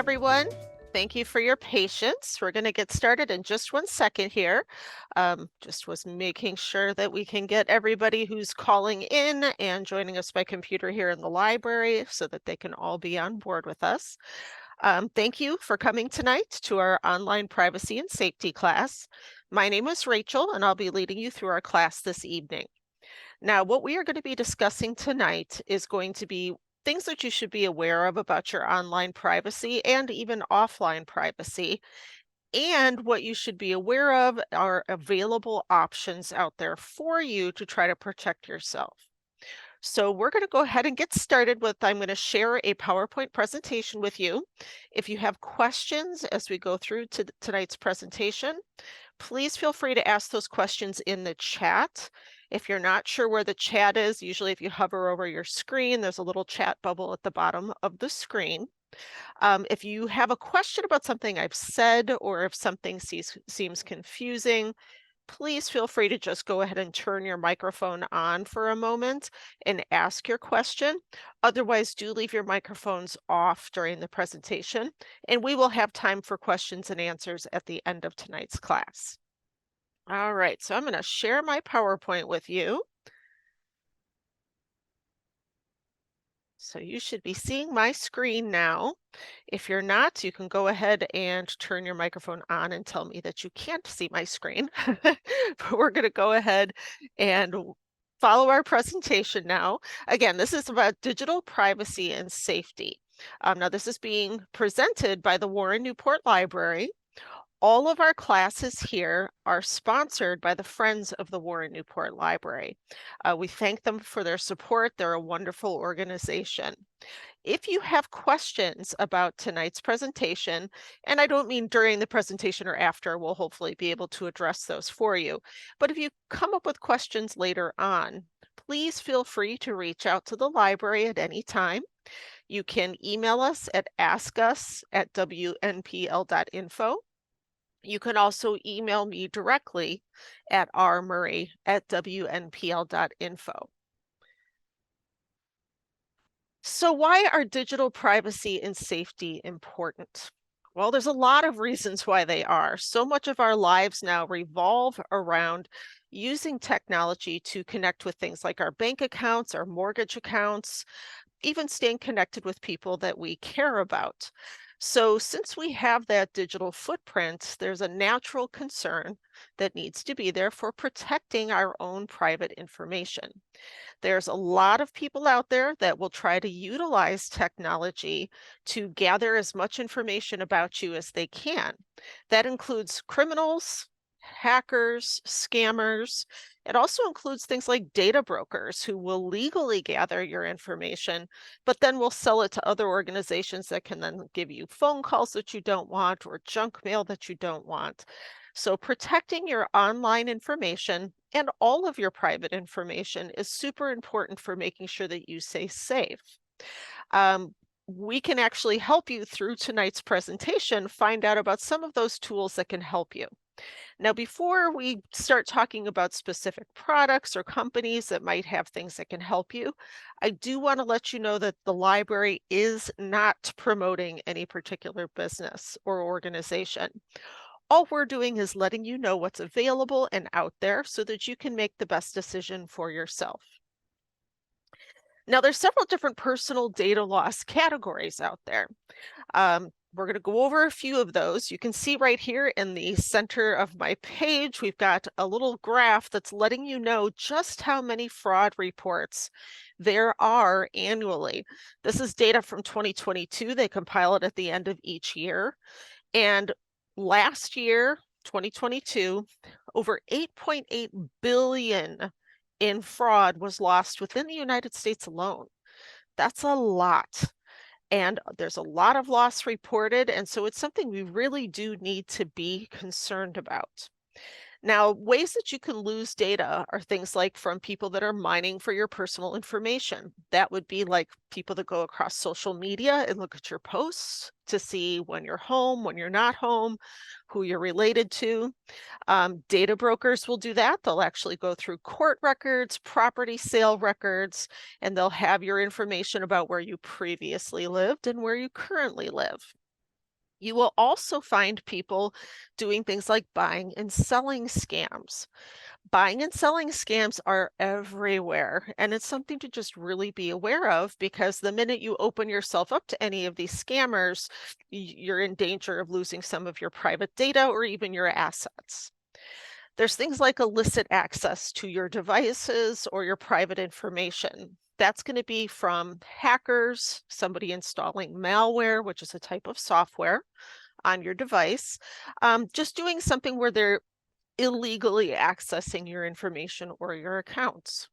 everyone. Thank you for your patience. We're going to get started in just 1 second here. Just was making sure that we can get everybody who's calling in and joining us by computer here in the library so that they can all be on board with us. Thank you for coming tonight to our online privacy and safety class. My name is Rachel, and I'll be leading you through our class this evening. Now, what we are going to be discussing tonight is going to be things that you should be aware of about your online privacy and even offline privacy. And what you should be aware of are available options out there for you to try to protect yourself. So we're going to go ahead and get started with, I'm going to share a PowerPoint presentation with you. If you have questions as we go through to tonight's presentation, please feel free to ask those questions in the chat. If you're not sure where the chat is, usually if you hover over your screen, there's a little chat bubble at the bottom of the screen. If you have a question about something I've said or if something seems confusing, please feel free to just go ahead and turn your microphone on for a moment and ask your question. Otherwise, do leave your microphones off during the presentation, and we will have time for questions and answers at the end of tonight's class. All right, so I'm going to share my PowerPoint with you. So you should be seeing my screen now. If you're not, you can go ahead and turn your microphone on and tell me that you can't see my screen. But we're going to go ahead and follow our presentation now. Again, this is about digital privacy and safety. Now, this is being presented by the Warren-Newport Library. All of our classes here are sponsored by the Friends of the Warren-Newport Library. We thank them for their support. They're a wonderful organization. If you have questions about tonight's presentation, and I don't mean during the presentation or after, we'll hopefully be able to address those for you. But if you come up with questions later on, please feel free to reach out to the library at any time. You can email us at askus@wnpl.info. You can also email me directly at rmurray@wnpl.info. So why are digital privacy and safety important? Well, there's a lot of reasons why they are. So much of our lives now revolve around using technology to connect with things like our bank accounts, our mortgage accounts, even staying connected with people that we care about. So since we have that digital footprint, there's a natural concern that needs to be there for protecting our own private information. There's a lot of people out there that will try to utilize technology to gather as much information about you as they can. That includes criminals, hackers, scammers. It also includes things like data brokers who will legally gather your information, but then will sell it to other organizations that can then give you phone calls that you don't want or junk mail that you don't want. So protecting your online information and all of your private information is super important for making sure that you stay safe. We can actually help you through tonight's presentation find out about some of those tools that can help you. Now, before we start talking about specific products or companies that might have things that can help you, I do want to let you know that the library is not promoting any particular business or organization. All we're doing is letting you know what's available and out there so that you can make the best decision for yourself. Now, there's several different personal data loss categories out there. We're going to go over a few of those. You can see right here in the center of my page, we've got a little graph that's letting you know just how many fraud reports there are annually. This is data from 2022. They compile it at the end of each year. And last year, 2022, over 8.8 billion in fraud was lost within the United States alone. That's a lot. And there's a lot of loss reported, and so it's something we really do need to be concerned about. Now, ways that you can lose data are things like from people that are mining for your personal information. That would be like people that go across social media and look at your posts to see when you're home, when you're not home, who you're related to. Data brokers will do that. They'll actually go through court records, property sale records, and they'll have your information about where you previously lived and where you currently live. You will also find people doing things like buying and selling scams. Buying and selling scams are everywhere, and it's something to just really be aware of because the minute you open yourself up to any of these scammers, you're in danger of losing some of your private data or even your assets. There's things like illicit access to your devices or your private information. That's going to be from hackers, somebody installing malware, which is a type of software on your device, just doing something where they're illegally accessing your information or your accounts.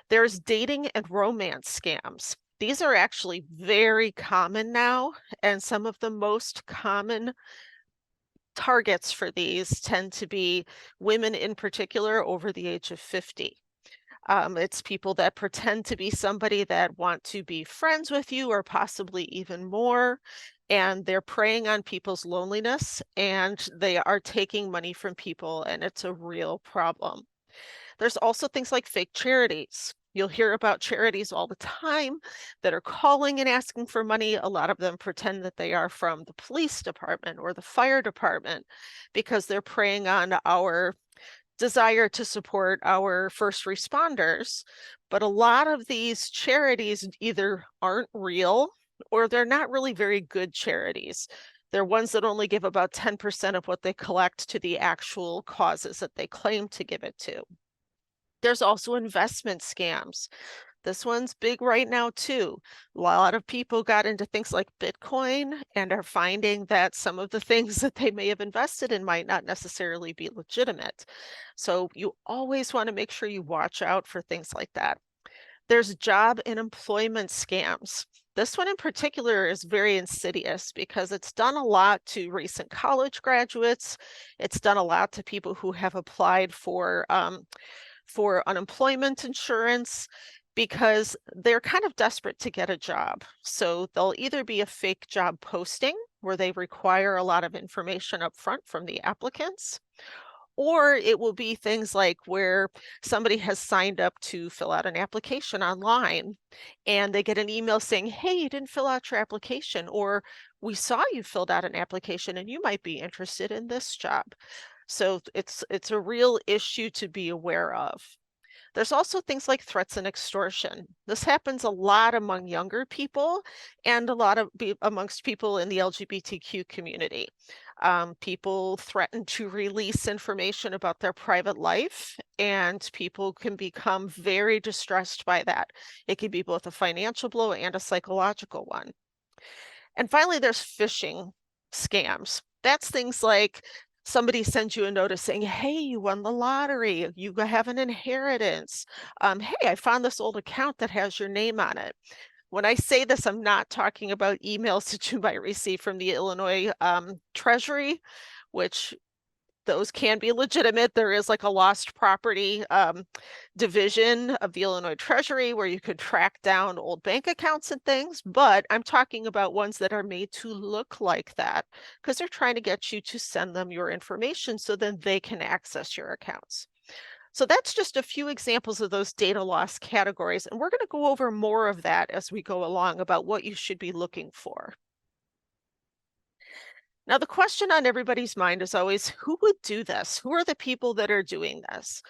There's dating and romance scams. These are actually very common now, and some of the most common targets for these tend to be women in particular over the age of 50. It's people that pretend to be somebody that want to be friends with you or possibly even more, and they're preying on people's loneliness and they are taking money from people, and it's a real problem. There's also things like fake charities. You'll hear about charities all the time that are calling and asking for money. A lot of them pretend that they are from the police department or the fire department because they're preying on our desire to support our first responders. But a lot of these charities either aren't real or they're not really very good charities. They're ones that only give about 10% of what they collect to the actual causes that they claim to give it to. There's also investment scams. This one's big right now too. A lot of people got into things like Bitcoin and are finding that some of the things that they may have invested in might not necessarily be legitimate. So you always want to make sure you watch out for things like that. There's job and employment scams. This one in particular is very insidious because it's done a lot to recent college graduates. It's done a lot to people who have applied for unemployment insurance because they're kind of desperate to get a job. So they'll either be a fake job posting where they require a lot of information up front from the applicants, or it will be things like where somebody has signed up to fill out an application online and they get an email saying, "Hey, you didn't fill out your application," or "We saw you filled out an application and you might be interested in this job." So it's a real issue to be aware of. There's also things like threats and extortion. This happens a lot among younger people and a lot of amongst people in the LGBTQ community. People threaten to release information about their private life, and people can become very distressed by that. It can be both a financial blow and a psychological one. And finally, there's phishing scams. That's things like somebody sends you a notice saying, "Hey, you won the lottery. You have an inheritance. Hey, I found this old account that has your name on it." When I say this, I'm not talking about emails that you might receive from the Illinois Treasury, which those can be legitimate. There is like a lost property division of the Illinois Treasury where you could track down old bank accounts and things, but I'm talking about ones that are made to look like that because they're trying to get you to send them your information so then they can access your accounts. So that's just a few examples of those data loss categories, and we're going to go over more of that as we go along about what you should be looking for. Now, the question on everybody's mind is always, who would do this? Who are the people that are doing this?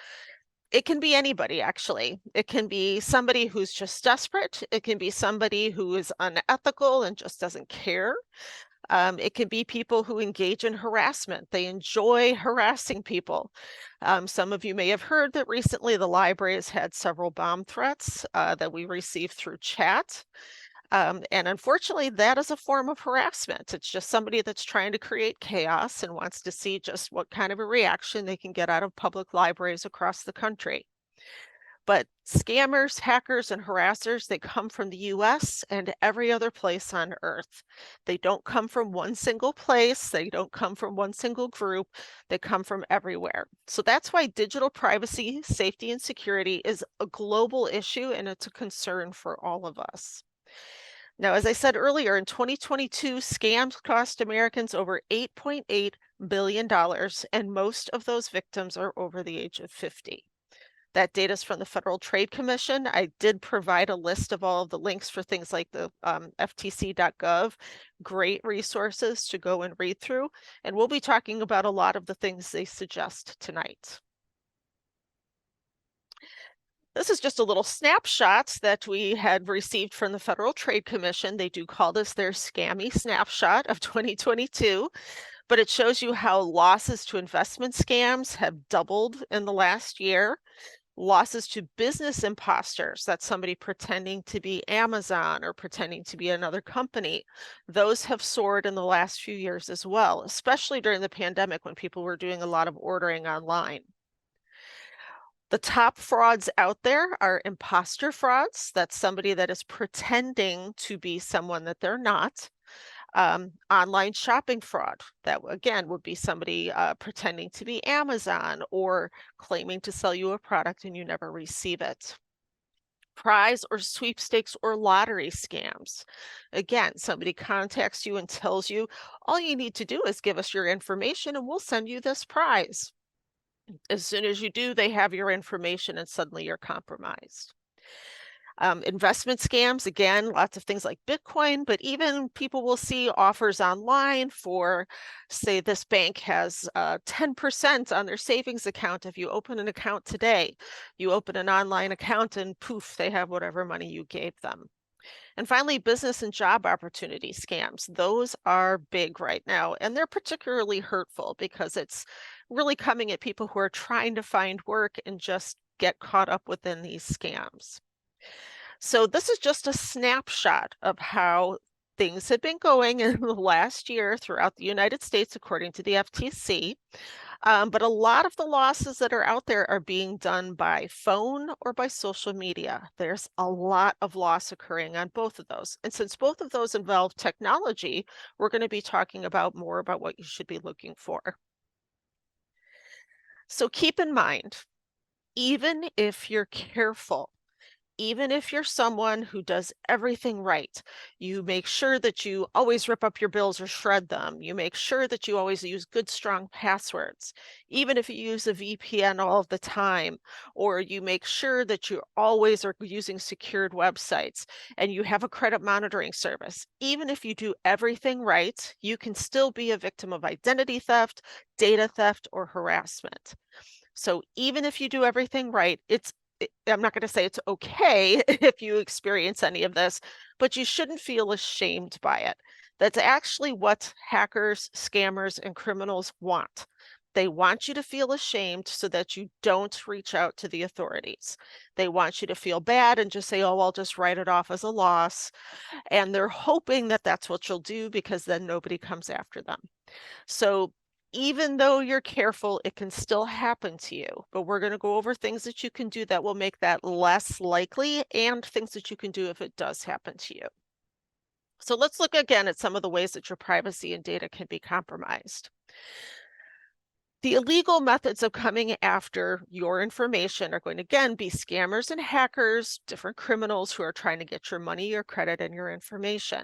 It can be anybody, actually. It can be somebody who's just desperate. It can be somebody who is unethical and just doesn't care. It can be people who engage in harassment. They enjoy harassing people. Some of you may have heard that recently the library has had several bomb threats that we received through chat. And unfortunately, that is a form of harassment. It's just somebody that's trying to create chaos and wants to see just what kind of a reaction they can get out of public libraries across the country. But scammers, hackers, and harassers, they come from the US and every other place on earth. They don't come from one single place. They don't come from one single group. They come from everywhere. So that's why digital privacy, safety, and security is a global issue and it's a concern for all of us. Now, as I said earlier, in 2022, scams cost Americans over $8.8 billion, and most of those victims are over the age of 50. That data is from the Federal Trade Commission. I did provide a list of all of the links for things like the ftc.gov. Great resources to go and read through. And we'll be talking about a lot of the things they suggest tonight. This is just a little snapshot that we had received from the Federal Trade Commission. They do call this their scammy snapshot of 2022, but it shows you how losses to investment scams have doubled in the last year. Losses to business imposters, that's somebody pretending to be Amazon or pretending to be another company. Those have soared in the last few years as well, especially during the pandemic when people were doing a lot of ordering online. The top frauds out there are imposter frauds. That's somebody that is pretending to be someone that they're not. Online shopping fraud. That again would be somebody pretending to be Amazon or claiming to sell you a product and you never receive it. Prize or sweepstakes or lottery scams. Again, somebody contacts you and tells you all you need to do is give us your information and we'll send you this prize. As soon as you do, they have your information and suddenly you're compromised. Investment scams, again, lots of things like Bitcoin, but even people will see offers online for, say, this bank has 10% on their savings account if you open an account today. You open an online account and poof, they have whatever money you gave them. And finally, business and job opportunity scams. Those are big right now, and they're particularly hurtful because it's really coming at people who are trying to find work and just get caught up within these scams. So this is just a snapshot of how things have been going in the last year throughout the United States, according to the FTC. But a lot of the losses that are out there are being done by phone or by social media. There's a lot of loss occurring on both of those. And since both of those involve technology, we're going to be talking about more about what you should be looking for. So keep in mind, even if you're careful, even if you're someone who does everything right, you make sure that you always rip up your bills or shred them. You make sure that you always use good, strong passwords, even if you use a VPN all of the time, or you make sure that you always are using secured websites and you have a credit monitoring service. Even if you do everything right, you can still be a victim of identity theft, data theft, or harassment. So even if you do everything right, I'm not going to say it's okay if you experience any of this, but you shouldn't feel ashamed by it. That's actually what hackers, scammers, and criminals want. They want you to feel ashamed so that you don't reach out to the authorities. They want you to feel bad and just say, oh, I'll just write it off as a loss. And they're hoping that that's what you'll do because then nobody comes after them. So even though you're careful, it can still happen to you. But we're going to go over things that you can do that will make that less likely and things that you can do if it does happen to you. So let's look again at some of the ways that your privacy and data can be compromised. The illegal methods of coming after your information are going to, again, be scammers and hackers, different criminals who are trying to get your money, your credit, and your information.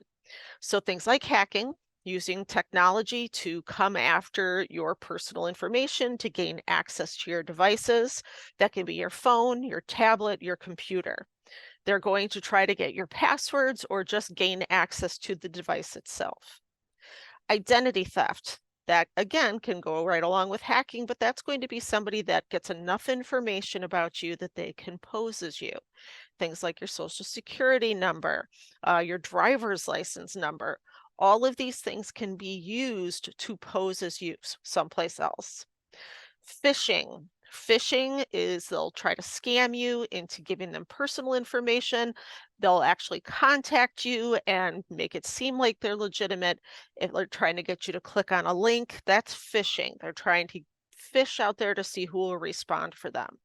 So things like hacking, using technology to come after your personal information to gain access to your devices. That can be your phone, your tablet, your computer. They're going to try to get your passwords or just gain access to the device itself. Identity theft. That again can go right along with hacking, but that's going to be somebody that gets enough information about you that they can pose as you. Things like your social security number, your driver's license number. All of these things can be used to pose as you someplace else. Phishing. Phishing is they'll try to scam you into giving them personal information. They'll actually contact you and make it seem like they're legitimate. If they're trying to get you to click on a link, that's phishing. They're trying to fish out there to see who will respond for them.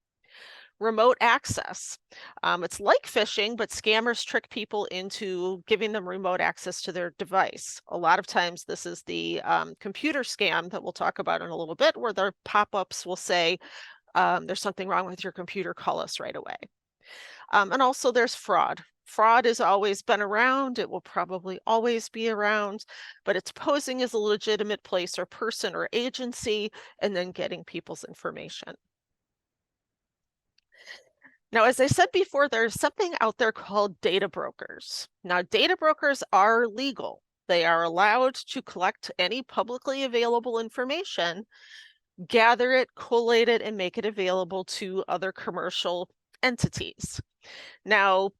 Remote access. It's like phishing, but scammers trick people into giving them remote access to their device. A lot of times this is the computer scam that we'll talk about in a little bit, where their pop-ups will say, there's something wrong with your computer, call us right away. And also there's fraud. Fraud has always been around. It will probably always be around, but it's posing as a legitimate place or person or agency and then getting people's information. Now, as I said before, there's something out there called data brokers. Now, data brokers are legal. They are allowed to collect any publicly available information, gather it, collate it, and make it available to other commercial entities. Now,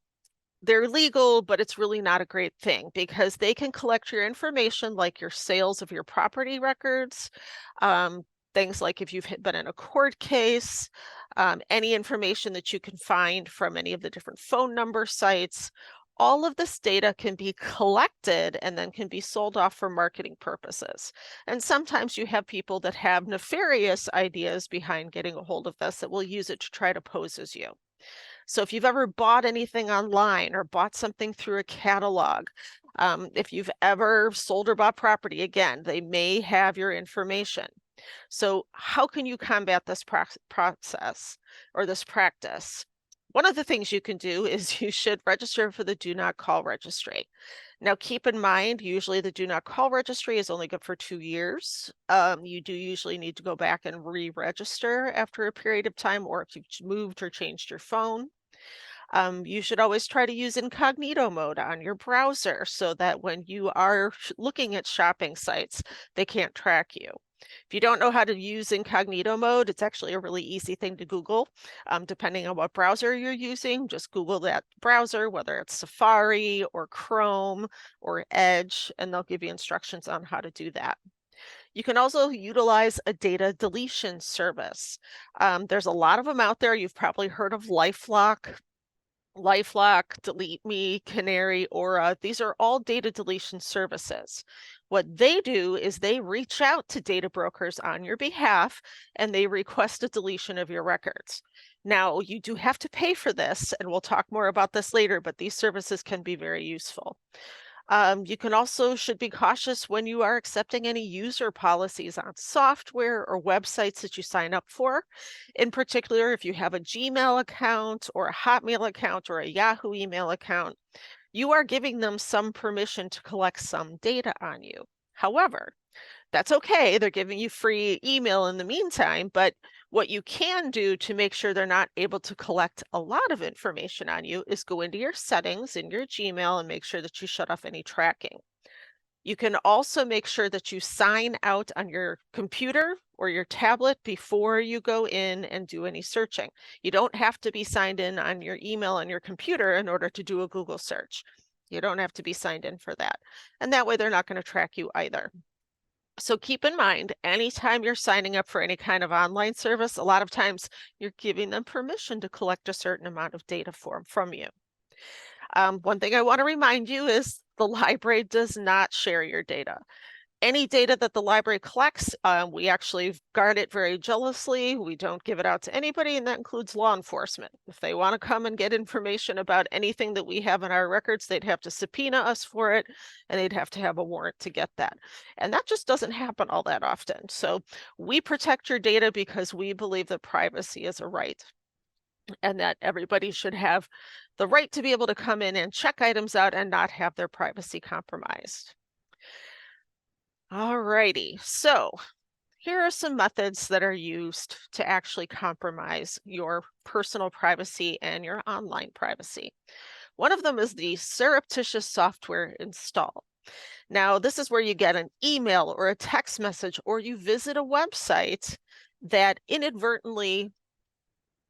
they're legal, but it's really not a great thing because they can collect your information like your sales of your property records, um, things like if you've been in a court case, any information that you can find from any of the different phone number sites. All of this data can be collected and then can be sold off for marketing purposes. And sometimes you have people that have nefarious ideas behind getting a hold of this that will use it to try to pose as you. So if you've ever bought anything online or bought something through a catalog, if you've ever sold or bought property, again, they may have your information. So how can you combat this process or this practice? One of the things you can do is you should register for the Do Not Call registry. Now, keep in mind, usually the Do Not Call registry is only good for 2 years. You do usually need to go back and re-register after a period of time, or if you've moved or changed your phone. You should always try to use incognito mode on your browser so that when you are looking at shopping sites, they can't track you. If you don't know how to use incognito mode, it's actually a really easy thing to Google. Depending on what browser you're using, just Google that browser, whether it's Safari or Chrome or Edge, and they'll give you instructions on how to do that. You can also utilize a data deletion service. There's a lot of them out there. You've probably heard of LifeLock, Delete Me, Canary, Aura. These are all data deletion services. What they do is they reach out to data brokers on your behalf and they request a deletion of your records. Now, you do have to pay for this, and we'll talk more about this later, but these services can be very useful. You can also should be cautious when you are accepting any user policies on software or websites that you sign up for. In particular, if you have a Gmail account or a Hotmail account or a Yahoo email account, you are giving them some permission to collect some data on you. However, that's okay. They're giving you free email in the meantime, but what you can do to make sure they're not able to collect a lot of information on you is go into your settings in your Gmail and make sure that you shut off any tracking. You can also make sure that you sign out on your computer or your tablet before you go in and do any searching. You don't have to be signed in on your email on your computer in order to do a Google search. You don't have to be signed in for that. And that way they're not going to track you either. So keep in mind, anytime you're signing up for any kind of online service, a lot of times you're giving them permission to collect a certain amount of data from you. One thing I want to remind you is the library does not share your data. Any data that the library collects, we actually guard it very jealously. We don't give it out to anybody, and that includes law enforcement. If they want to come and get information about anything that we have in our records, they'd have to subpoena us for it, and they'd have to have a warrant to get that. And that just doesn't happen all that often. So we protect your data because we believe that privacy is a right, and that everybody should have the right to be able to come in and check items out and not have their privacy compromised. All righty, so here are some methods that are used to actually compromise your personal privacy and your online privacy. One of them is the surreptitious software install. Now, this is where you get an email or a text message, or you visit a website that inadvertently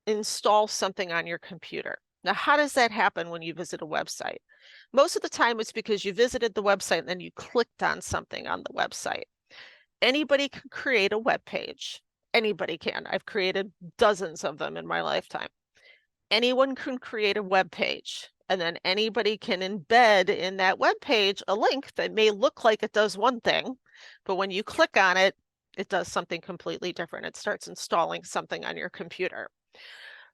installs something on your computer. Now, how does that happen when you visit a website? Most of the time, it's because you visited the website and then you clicked on something on the website. Anybody can create a web page. Anybody can. I've created dozens of them in my lifetime. Anyone can create a web page, and then anybody can embed in that web page a link that may look like it does one thing, but when you click on it, it does something completely different. It starts installing something on your computer.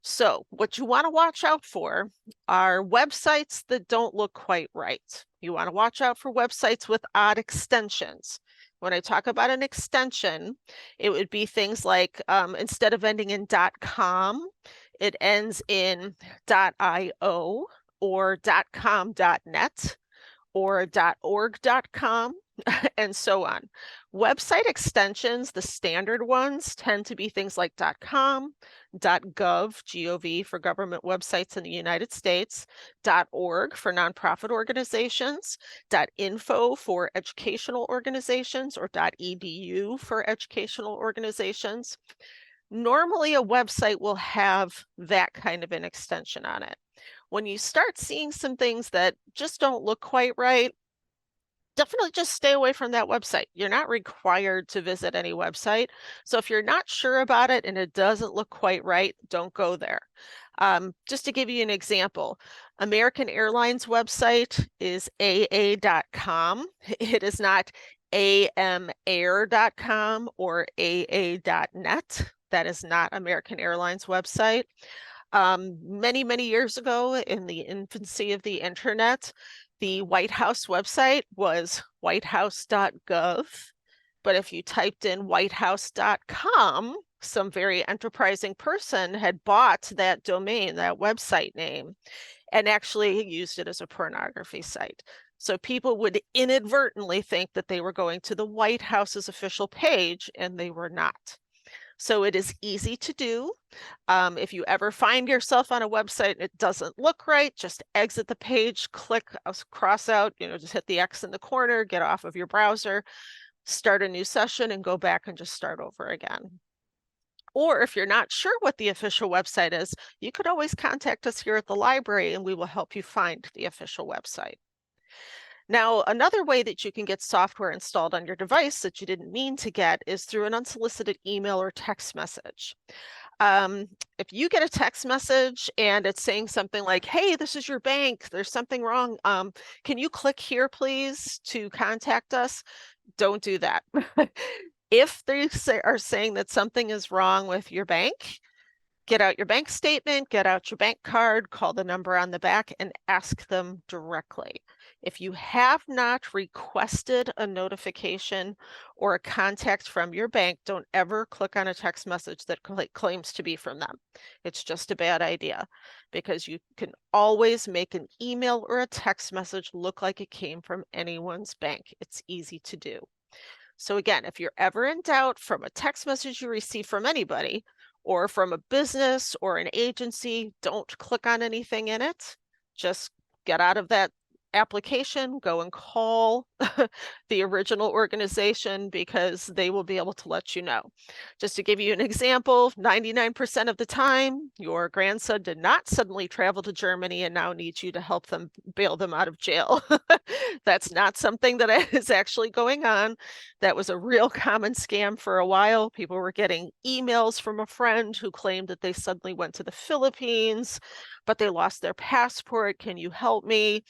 So what you want to watch out for are websites that don't look quite right. You want to watch out for websites with odd extensions. When I talk about an extension, it would be things like instead of ending in .com, it ends in .io or .com.net or .org.com. and so on. Website extensions, the standard ones, tend to be things like .com, .gov, G-O-V for government websites in the United States, .org for nonprofit organizations, .info for educational organizations, or .edu for educational organizations. Normally, a website will have that kind of an extension on it. When you start seeing some things that just don't look quite right, definitely just stay away from that website. You're not required to visit any website. So if you're not sure about it and it doesn't look quite right, don't go there. Just to give you an example, American Airlines website is aa.com. It is not amair.com or aa.net. That is not American Airlines website. Many, many years ago, in the infancy of the internet, the White House website was whitehouse.gov. But if you typed in whitehouse.com, some very enterprising person had bought that domain, that website name, and actually used it as a pornography site. So people would inadvertently think that they were going to the White House's official page, and they were not. So it is easy to do. If you ever find yourself on a website and it doesn't look right, just exit the page, click cross out, just hit the X in the corner, get off of your browser, start a new session, and go back and just start over again. Or if you're not sure what the official website is, you could always contact us here at the library and we will help you find the official website. Now, another way that you can get software installed on your device that you didn't mean to get is through an unsolicited email or text message. If you get a text message and it's saying something like, hey, this is your bank, there's something wrong, can you click here, please, to contact us? Don't do that. If they are saying that something is wrong with your bank, get out your bank statement, get out your bank card, call the number on the back, and ask them directly. If you have not requested a notification or a contact from your bank, don't ever click on a text message that claims to be from them. It's just a bad idea because you can always make an email or a text message look like it came from anyone's bank. It's easy to do. So again, if you're ever in doubt from a text message you receive from anybody, or from a business or an agency, don't click on anything in it. Just get out of that application, go and call the original organization because they will be able to let you know. Just to give you an example, 99% of the time, your grandson did not suddenly travel to Germany and now needs you to help them bail them out of jail. That's not something that is actually going on. That was a real common scam for a while. People were getting emails from a friend who claimed that they suddenly went to the Philippines, but they lost their passport. Can you help me?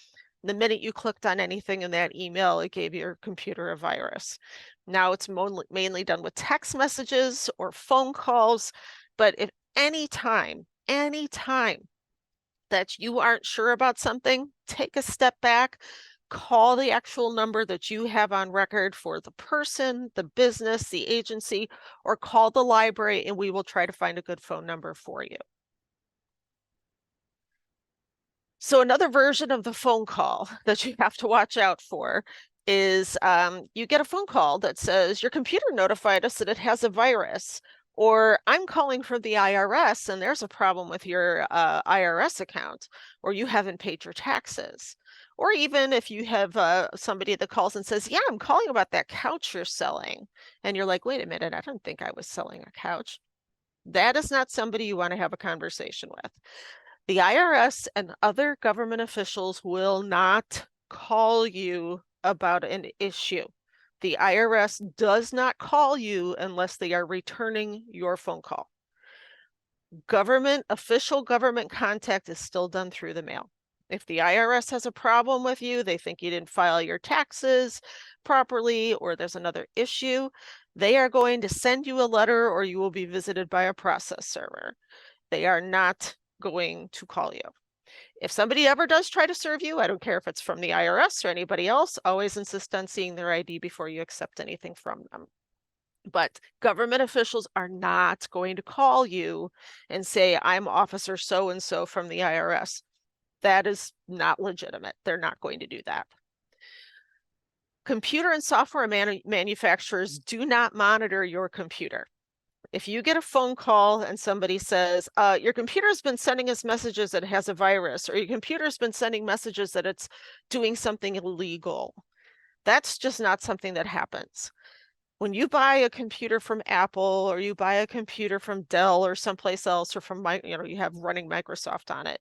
The minute you clicked on anything in that email, it gave your computer a virus. Now it's mainly done with text messages or phone calls, but if any time that you aren't sure about something, take a step back, call the actual number that you have on record for the person, the business, the agency, or call the library and we will try to find a good phone number for you. So another version of the phone call that you have to watch out for is you get a phone call that says, your computer notified us that it has a virus, or I'm calling from the IRS and there's a problem with your IRS account, or you haven't paid your taxes. Or even if you have somebody that calls and says, yeah, I'm calling about that couch you're selling. And you're like, wait a minute, I don't think I was selling a couch. That is not somebody you want to have a conversation with. The IRS and other government officials will not call you about an issue. The IRS does not call you unless they are returning your phone call. Official government contact is still done through the mail. If the IRS has a problem with you, they think you didn't file your taxes properly, or there's another issue, they are going to send you a letter or you will be visited by a process server. They are not going to call you. If somebody ever does try to serve you, I don't care if it's from the IRS or anybody else, always insist on seeing their ID before you accept anything from them. But government officials are not going to call you and say, I'm Officer so-and-so from the IRS. That is not legitimate. They're not going to do that. Computer and software manufacturers do not monitor your computer. If you get a phone call and somebody says, your computer's been sending us messages that it has a virus, or your computer's been sending messages that it's doing something illegal, that's just not something that happens. When you buy a computer from Apple, or you buy a computer from Dell or someplace else, or from you have running Microsoft on it,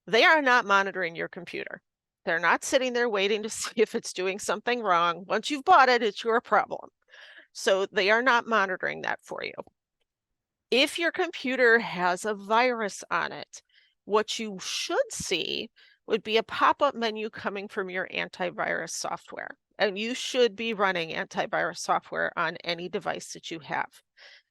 they are not monitoring your computer. They're not sitting there waiting to see if it's doing something wrong. Once you've bought it, it's your problem. So they are not monitoring that for you. If your computer has a virus on it, what you should see would be a pop-up menu coming from your antivirus software. And you should be running antivirus software on any device that you have.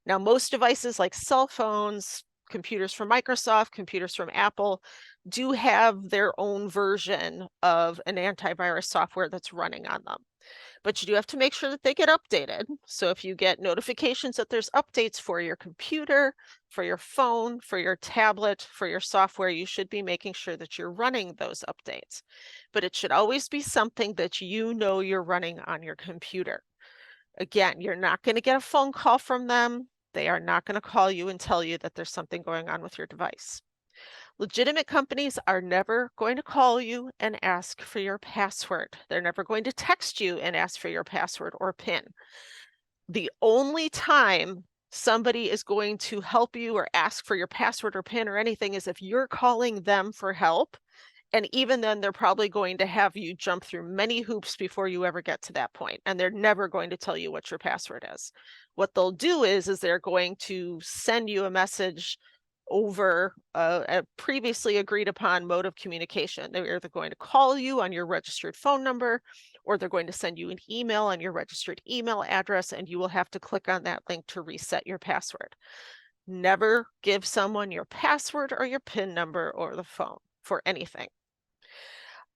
Now, most devices like cell phones, computers from Microsoft, computers from Apple, do have their own version of an antivirus software that's running on them. But you do have to make sure that they get updated. So if you get notifications that there's updates for your computer, for your phone, for your tablet, for your software, you should be making sure that you're running those updates. But it should always be something that you know you're running on your computer. Again, you're not going to get a phone call from them. They are not going to call you and tell you that there's something going on with your device. Legitimate companies are never going to call you and ask for your password. They're never going to text you and ask for your password or PIN. The only time somebody is going to help you or ask for your password or PIN or anything is if you're calling them for help. And even then, they're probably going to have you jump through many hoops before you ever get to that point. And they're never going to tell you what your password is. What they'll do is they're going to send you a message over a previously agreed upon mode of communication. They're either going to call you on your registered phone number, or they're going to send you an email on your registered email address, and you will have to click on that link to reset your password. Never give someone your password or your PIN number or the phone for anything.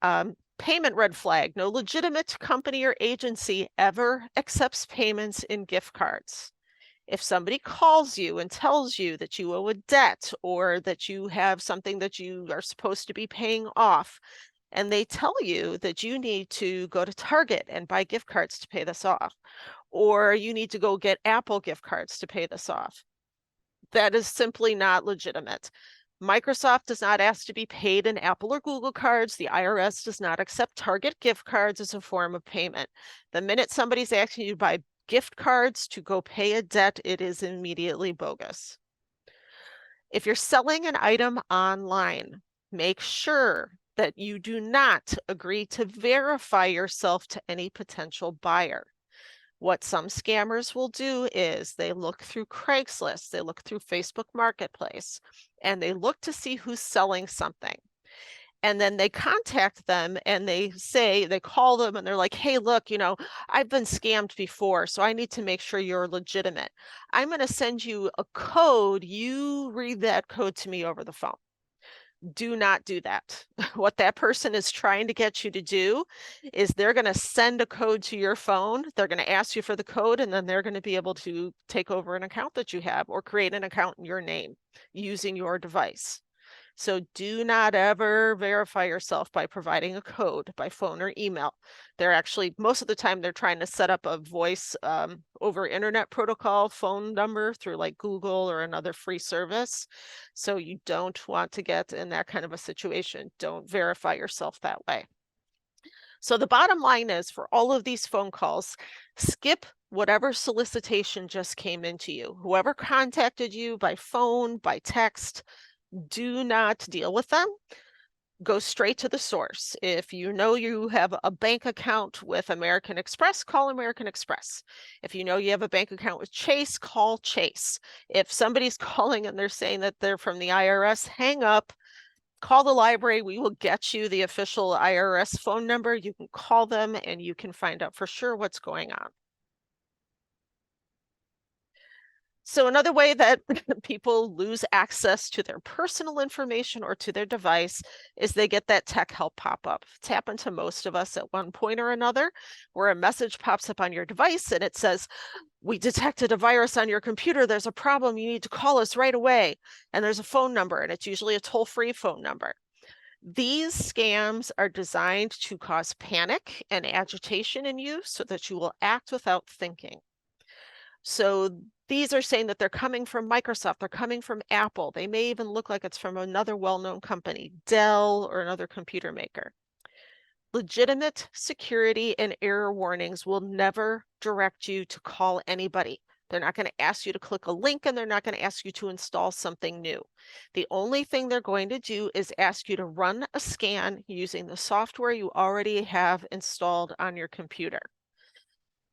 Payment red flag. No legitimate company or agency ever accepts payments in gift cards. If somebody calls you and tells you that you owe a debt or that you have something that you are supposed to be paying off, and they tell you that you need to go to Target and buy gift cards to pay this off, or you need to go get Apple gift cards to pay this off, that is simply not legitimate. Microsoft does not ask to be paid in Apple or Google cards. The IRS does not accept Target gift cards as a form of payment. The minute somebody's asking you to buy gift cards to go pay a debt, it is immediately bogus. If you're selling an item online, make sure that you do not agree to verify yourself to any potential buyer. What some scammers will do is they look through Craigslist, they look through Facebook Marketplace, and they look to see who's selling something. And then they contact them and they call them and they're like, hey, look, I've been scammed before, so I need to make sure you're legitimate. I'm going to send you a code. You read that code to me over the phone. Do not do that. What that person is trying to get you to do is they're going to send a code to your phone. They're going to ask you for the code, and then they're going to be able to take over an account that you have or create an account in your name using your device. So do not ever verify yourself by providing a code by phone or email. They're actually, most of the time, they're trying to set up a voice over internet protocol phone number through like Google or another free service. So you don't want to get in that kind of a situation. Don't verify yourself that way. So the bottom line is, for all of these phone calls, skip whatever solicitation just came into you. Whoever contacted you by phone, by text, do not deal with them. Go straight to the source. If you know you have a bank account with American Express, call American Express. If you know you have a bank account with Chase, call Chase. If somebody's calling and they're saying that they're from the IRS, hang up, call the library. We will get you the official IRS phone number. You can call them and you can find out for sure what's going on. So another way that people lose access to their personal information or to their device is they get that tech help pop-up. It's happened to most of us at one point or another, where a message pops up on your device and it says, we detected a virus on your computer. There's a problem. You need to call us right away. And there's a phone number, and it's usually a toll-free phone number. These scams are designed to cause panic and agitation in you so that you will act without thinking. So these are saying that they're coming from Microsoft, they're coming from Apple. They may even look like it's from another well-known company, Dell or another computer maker. Legitimate security and error warnings will never direct you to call anybody. They're not going to ask you to click a link and they're not going to ask you to install something new. The only thing they're going to do is ask you to run a scan using the software you already have installed on your computer.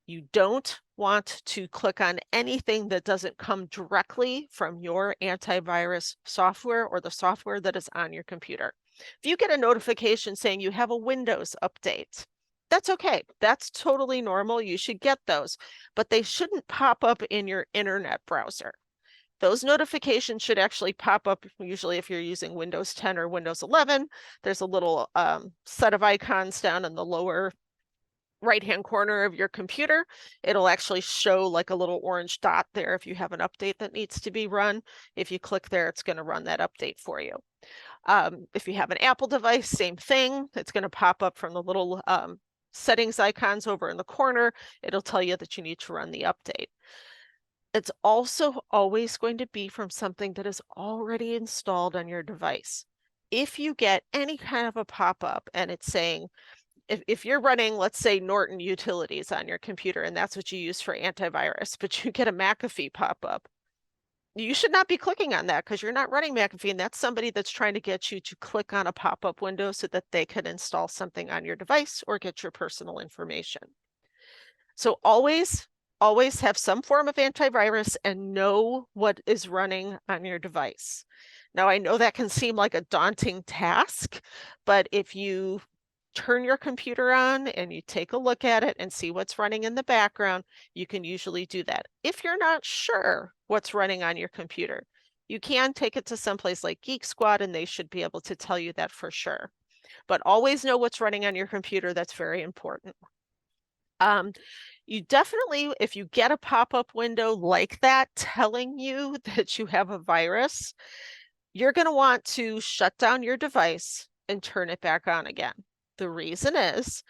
You don't want to click on anything that doesn't come directly from your antivirus software or the software that is on your computer. If you get a notification saying you have a Windows update, that's okay. That's totally normal. You should get those, but they shouldn't pop up in your internet browser. Those notifications should actually pop up usually if you're using Windows 10 or Windows 11. There's a little set of icons down in the lower right-hand corner of your computer. It'll actually show like a little orange dot there if you have an update that needs to be run. If you click there, it's going to run that update for you. If you have an Apple device, same thing. It's going to pop up from the little settings icons over in the corner. It'll tell you that you need to run the update. It's also always going to be from something that is already installed on your device. If you get any kind of a pop-up and it's saying, if you're running, let's say, Norton Utilities on your computer, and that's what you use for antivirus, but you get a McAfee pop-up, you should not be clicking on that because you're not running McAfee, and that's somebody that's trying to get you to click on a pop-up window so that they can install something on your device or get your personal information. So always have some form of antivirus and know what is running on your device. Now, I know that can seem like a daunting task, but if you turn your computer on and you take a look at it and see what's running in the background, you can usually do that. If you're not sure what's running on your computer, you can take it to someplace like Geek Squad and they should be able to tell you that for sure. But always know what's running on your computer. That's very important. You definitely, if you get a pop-up window like that telling you that you have a virus, you're going to want to shut down your device and turn it back on again. The reason is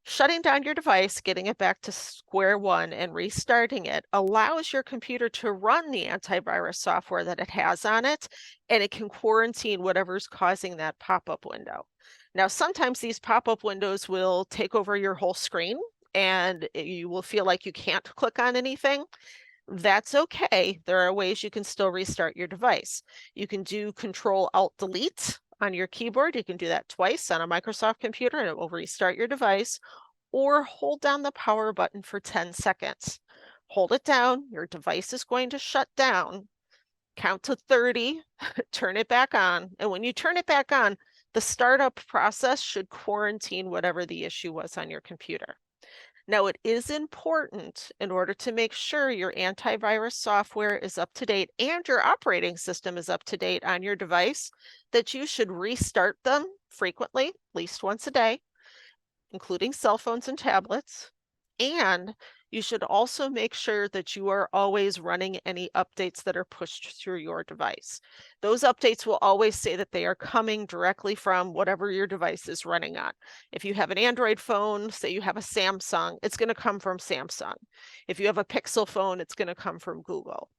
shutting down your device, getting it back to square one and restarting it allows your computer to run the antivirus software that it has on it, and it can quarantine whatever's causing that pop-up window. Now, sometimes these pop-up windows will take over your whole screen and you will feel like you can't click on anything. That's okay. There are ways you can still restart your device. You can do Control-Alt-Delete on your keyboard. You can do that twice on a Microsoft computer and it will restart your device, or hold down the power button for 10 seconds. Hold it down, your device is going to shut down. Count to 30, turn it back on, and when you turn it back on, the startup process should quarantine whatever the issue was on your computer. Now, it is important in order to make sure your antivirus software is up to date and your operating system is up to date on your device that you should restart them frequently, at least once a day, including cell phones and tablets. And you should also make sure that you are always running any updates that are pushed through your device. Those updates will always say that they are coming directly from whatever your device is running on. If you have an Android phone, say you have a Samsung, it's going to come from Samsung. If you have a Pixel phone, it's going to come from Google.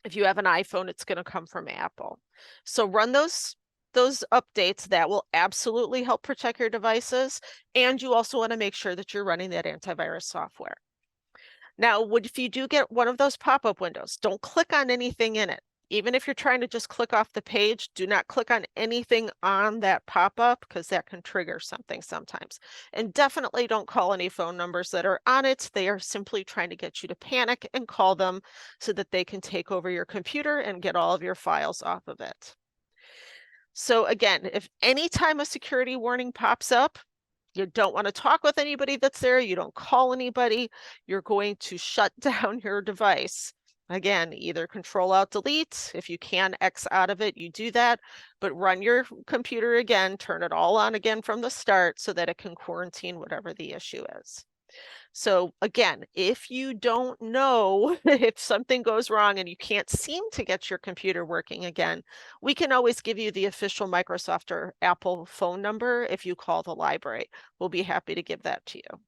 If you have an iPhone, it's going to come from Apple. So run those updates. That will absolutely help protect your devices. And you also want to make sure that you're running that antivirus software. Now, if you do get one of those pop-up windows, don't click on anything in it. Even if you're trying to just click off the page, do not click on anything on that pop-up because that can trigger something sometimes. And definitely don't call any phone numbers that are on it. They are simply trying to get you to panic and call them so that they can take over your computer and get all of your files off of it. So again, if any time a security warning pops up, you don't want to talk with anybody that's there, you don't call anybody, you're going to shut down your device. Again, either Control-Alt-Delete, if you can X out of it, you do that, but run your computer again, turn it all on again from the start so that it can quarantine whatever the issue is. So again, if you don't know if something goes wrong and you can't seem to get your computer working again, we can always give you the official Microsoft or Apple phone number if you call the library. We'll be happy to give that to you.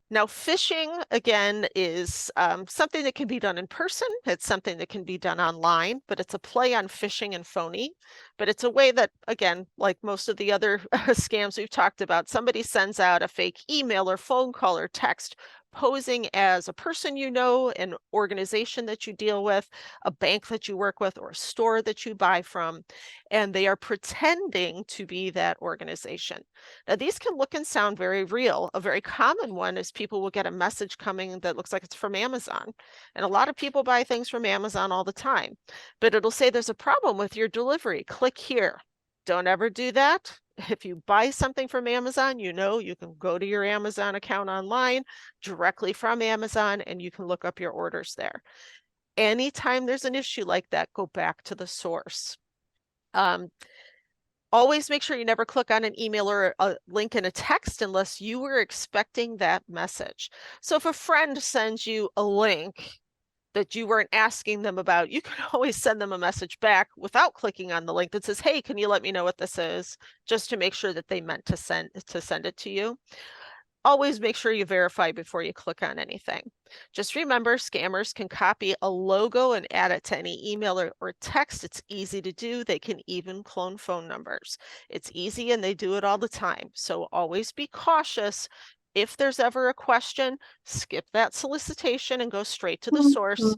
Now, phishing, again, is something that can be done in person. It's something that can be done online, but it's a play on phishing and phony. But it's a way that, again, like most of the other scams we've talked about, somebody sends out a fake email or phone call or text posing as a person you know, an organization that you deal with, a bank that you work with, or a store that you buy from, and they are pretending to be that organization. Now, these can look and sound very real. A very common one is people will get a message coming that looks like it's from Amazon. And a lot of people buy things from Amazon all the time, but it'll say there's a problem with your delivery. Click here. Don't ever do that. If you buy something from Amazon, you know you can go to your Amazon account online directly from Amazon and you can look up your orders there. Anytime there's an issue like that, go back to the source. Always make sure you never click on an email or a link in a text unless you were expecting that message. So if a friend sends you a link that you weren't asking them about, you can always send them a message back without clicking on the link that says, hey, can you let me know what this is? Just to make sure that they meant to send it to you. Always make sure you verify before you click on anything. Just remember, scammers can copy a logo and add it to any email or text. It's easy to do. They can even clone phone numbers. It's easy and they do it all the time. So always be cautious. If there's ever a question, skip that solicitation and go straight to the source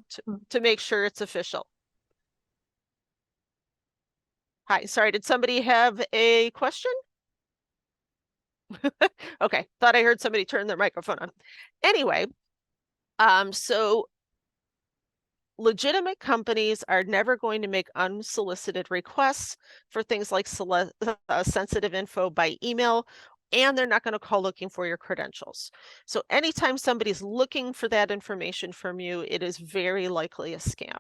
to make sure it's official. Hi, sorry, did somebody have a question? Okay, thought I heard somebody turn their microphone on. Anyway, so legitimate companies are never going to make unsolicited requests for things like sensitive info by email, and they're not going to call looking for your credentials. So anytime somebody's looking for that information from you, it is very likely a scam.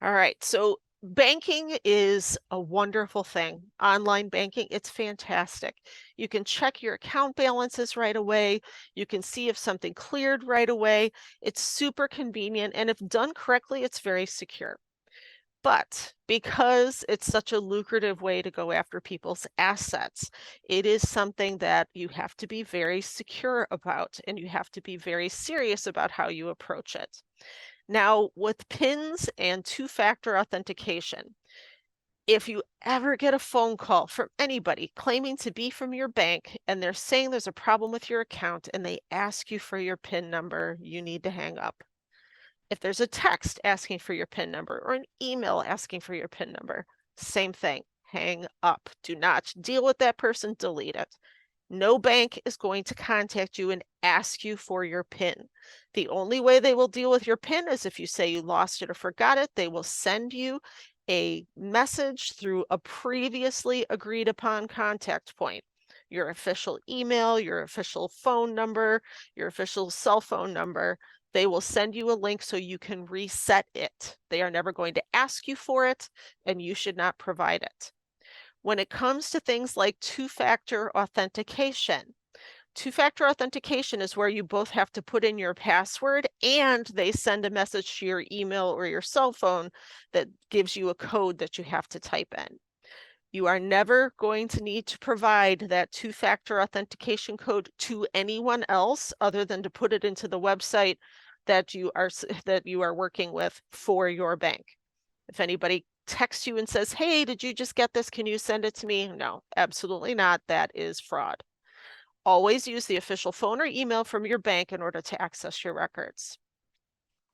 All right, so banking is a wonderful thing. Online banking, it's fantastic. You can check your account balances right away. You can see if something cleared right away. It's super convenient, and if done correctly, it's very secure. But because it's such a lucrative way to go after people's assets, it is something that you have to be very secure about, and you have to be very serious about how you approach it. Now, with PINs and two-factor authentication, if you ever get a phone call from anybody claiming to be from your bank and they're saying there's a problem with your account and they ask you for your PIN number, you need to hang up. If there's a text asking for your PIN number or an email asking for your PIN number, same thing, hang up. Do not deal with that person, delete it. No bank is going to contact you and ask you for your PIN. The only way they will deal with your PIN is if you say you lost it or forgot it. They will send you a message through a previously agreed upon contact point. Your official email, your official phone number, your official cell phone number. They will send you a link so you can reset it. They are never going to ask you for it, and you should not provide it. When it comes to things like two-factor authentication is where you both have to put in your password and they send a message to your email or your cell phone that gives you a code that you have to type in. You are never going to need to provide that two-factor authentication code to anyone else other than to put it into the website that you are working with for your bank. If anybody texts you and says, hey, did you just get this? Can you send it to me? No, absolutely not. That is fraud. Always use the official phone or email from your bank in order to access your records.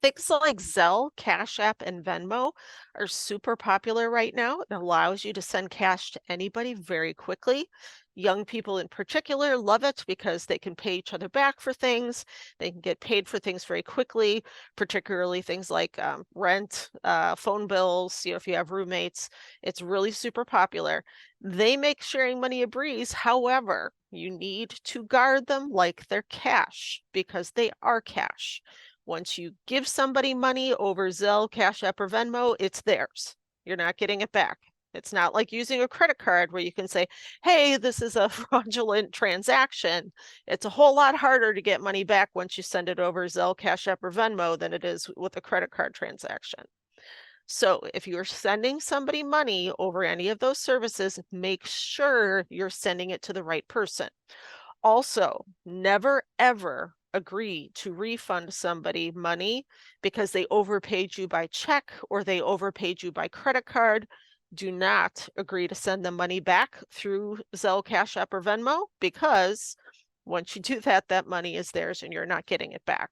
Things like Zelle, Cash App, and Venmo are super popular right now. It allows you to send cash to anybody very quickly. Young people in particular love it because they can pay each other back for things. They can get paid for things very quickly, particularly things like rent, phone bills, if you have roommates. It's really super popular. They make sharing money a breeze. However, you need to guard them like they're cash because they are cash. Once you give somebody money over Zelle, Cash App, or Venmo, it's theirs. You're not getting it back. It's not like using a credit card where you can say, hey, this is a fraudulent transaction. It's a whole lot harder to get money back once you send it over Zelle, Cash App, or Venmo than it is with a credit card transaction. So if you're sending somebody money over any of those services, make sure you're sending it to the right person. Also, never ever agree to refund somebody money because they overpaid you by check or they overpaid you by credit card. Do not agree to send them money back through Zelle, Cash App, or Venmo, because once you do that, that money is theirs and you're not getting it back.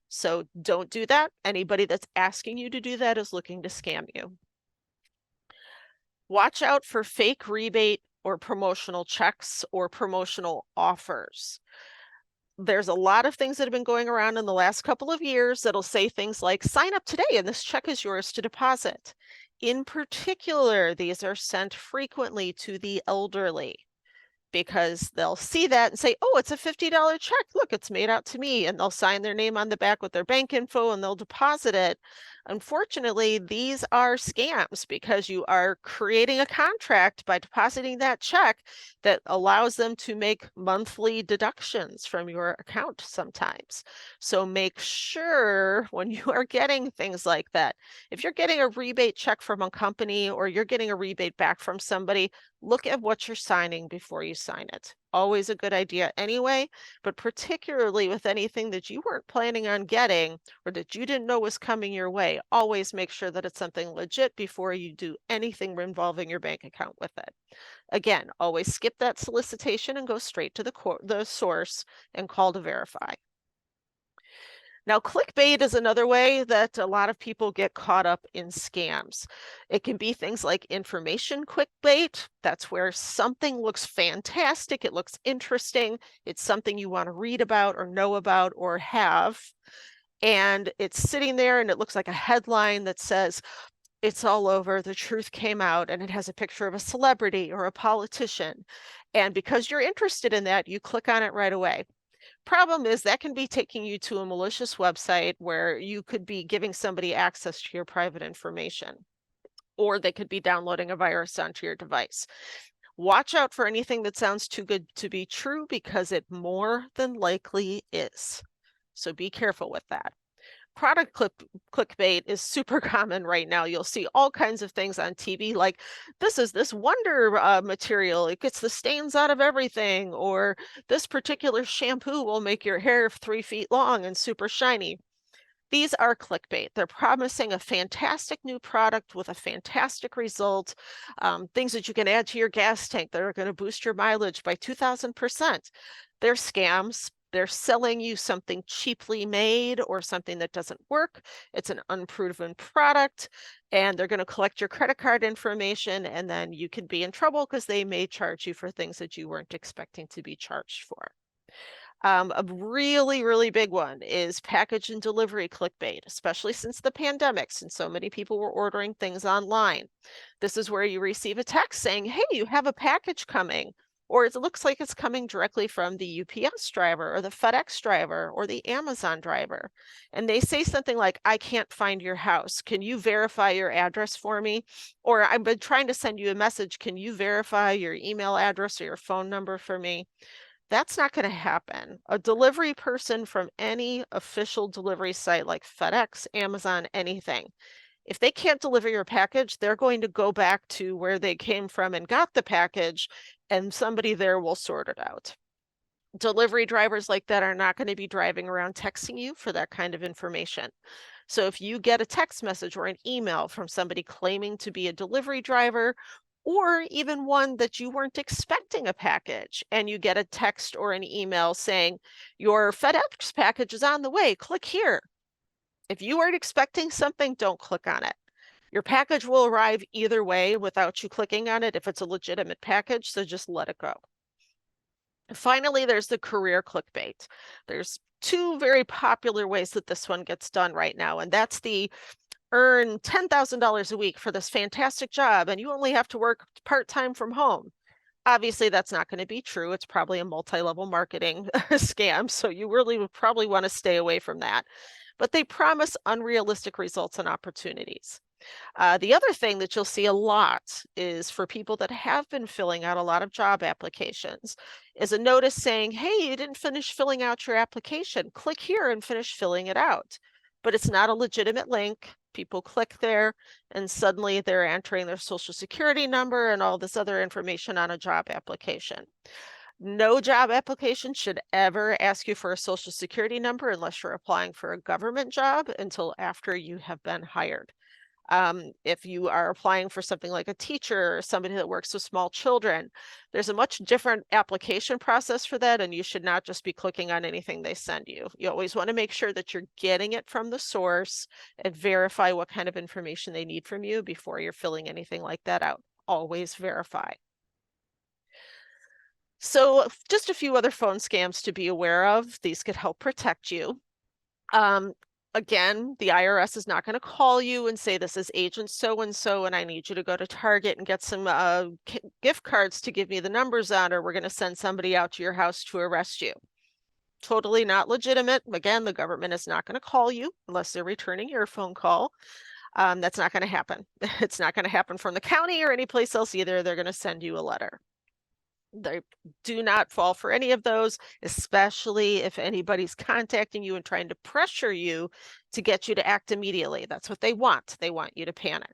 So don't do that. Anybody that's asking you to do that is looking to scam you. Watch out for fake rebate or promotional checks or promotional offers. There's a lot of things that have been going around in the last couple of years that'll say things like, sign up today and this check is yours to deposit. In particular, these are sent frequently to the elderly, because they'll see that and say, oh, it's a $50 check. Look, it's made out to me. And they'll sign their name on the back with their bank info and they'll deposit it. Unfortunately, these are scams because you are creating a contract by depositing that check that allows them to make monthly deductions from your account sometimes. So make sure when you are getting things like that, if you're getting a rebate check from a company or you're getting a rebate back from somebody, look at what you're signing before you sign it. Always a good idea anyway, but particularly with anything that you weren't planning on getting or that you didn't know was coming your way, always make sure that it's something legit before you do anything involving your bank account with it. Again, always skip that solicitation and go straight to the source and call to verify. Now, clickbait is another way that a lot of people get caught up in scams. It can be things like information clickbait. That's where something looks fantastic, it looks interesting, it's something you want to read about or know about or have. And it's sitting there and it looks like a headline that says, it's all over, the truth came out, and it has a picture of a celebrity or a politician. And because you're interested in that, you click on it right away. Problem is that can be taking you to a malicious website where you could be giving somebody access to your private information, or they could be downloading a virus onto your device. Watch out for anything that sounds too good to be true, because it more than likely is. So be careful with that. Product clickbait is super common right now. You'll see all kinds of things on TV like, this is this wonder material. It gets the stains out of everything. Or this particular shampoo will make your hair 3 feet long and super shiny. These are clickbait. They're promising a fantastic new product with a fantastic result, things that you can add to your gas tank that are going to boost your mileage by 2,000%. They're scams. They're selling you something cheaply made or something that doesn't work. It's an unproven product, and they're going to collect your credit card information, and then you could be in trouble because they may charge you for things that you weren't expecting to be charged for. A really, really big one is package and delivery clickbait, especially since the pandemic, since so many people were ordering things online. This is where you receive a text saying, hey, you have a package coming, or it looks like it's coming directly from the UPS driver or the FedEx driver or the Amazon driver. And they say something like, I can't find your house. Can you verify your address for me? Or I've been trying to send you a message. Can you verify your email address or your phone number for me? That's not going to happen. A delivery person from any official delivery site like FedEx, Amazon, anything, if they can't deliver your package, they're going to go back to where they came from and got the package, and somebody there will sort it out. Delivery drivers like that are not going to be driving around texting you for that kind of information. So if you get a text message or an email from somebody claiming to be a delivery driver, or even one that you weren't expecting a package, and you get a text or an email saying, your FedEx package is on the way, click here. If you weren't expecting something, don't click on it. Your package will arrive either way without you clicking on it if it's a legitimate package, so just let it go. Finally, there's the career clickbait. There's two very popular ways that this one gets done right now, and that's the earn $10,000 a week for this fantastic job, and you only have to work part-time from home. Obviously, that's not going to be true. It's probably a multi-level marketing scam, so you really would probably want to stay away from that. But they promise unrealistic results and opportunities. The other thing that you'll see a lot is for people that have been filling out a lot of job applications is a notice saying, hey, you didn't finish filling out your application. Click here and finish filling it out. But it's not a legitimate link. People click there and suddenly they're entering their social security number and all this other information on a job application. No job application should ever ask you for a social security number unless you're applying for a government job until after you have been hired. If you are applying for something like a teacher or somebody that works with small children, there's a much different application process for that, and you should not just be clicking on anything they send you. You always want to make sure that you're getting it from the source and verify what kind of information they need from you before you're filling anything like that out. Always verify. So just a few other phone scams to be aware of. These could help protect you. Um, Again, the IRS is not going to call you and say, this is agent so-and-so, and I need you to go to Target and get some gift cards to give me the numbers on, or we're going to send somebody out to your house to arrest you. Totally not legitimate. Again, the government is not going to call you unless they're returning your phone call. That's not going to happen. It's not going to happen from the county or any place else either. They're going to send you a letter. They do not fall for any of those, especially if anybody's contacting you and trying to pressure you to get you to act immediately. That's what they want. They want you to panic.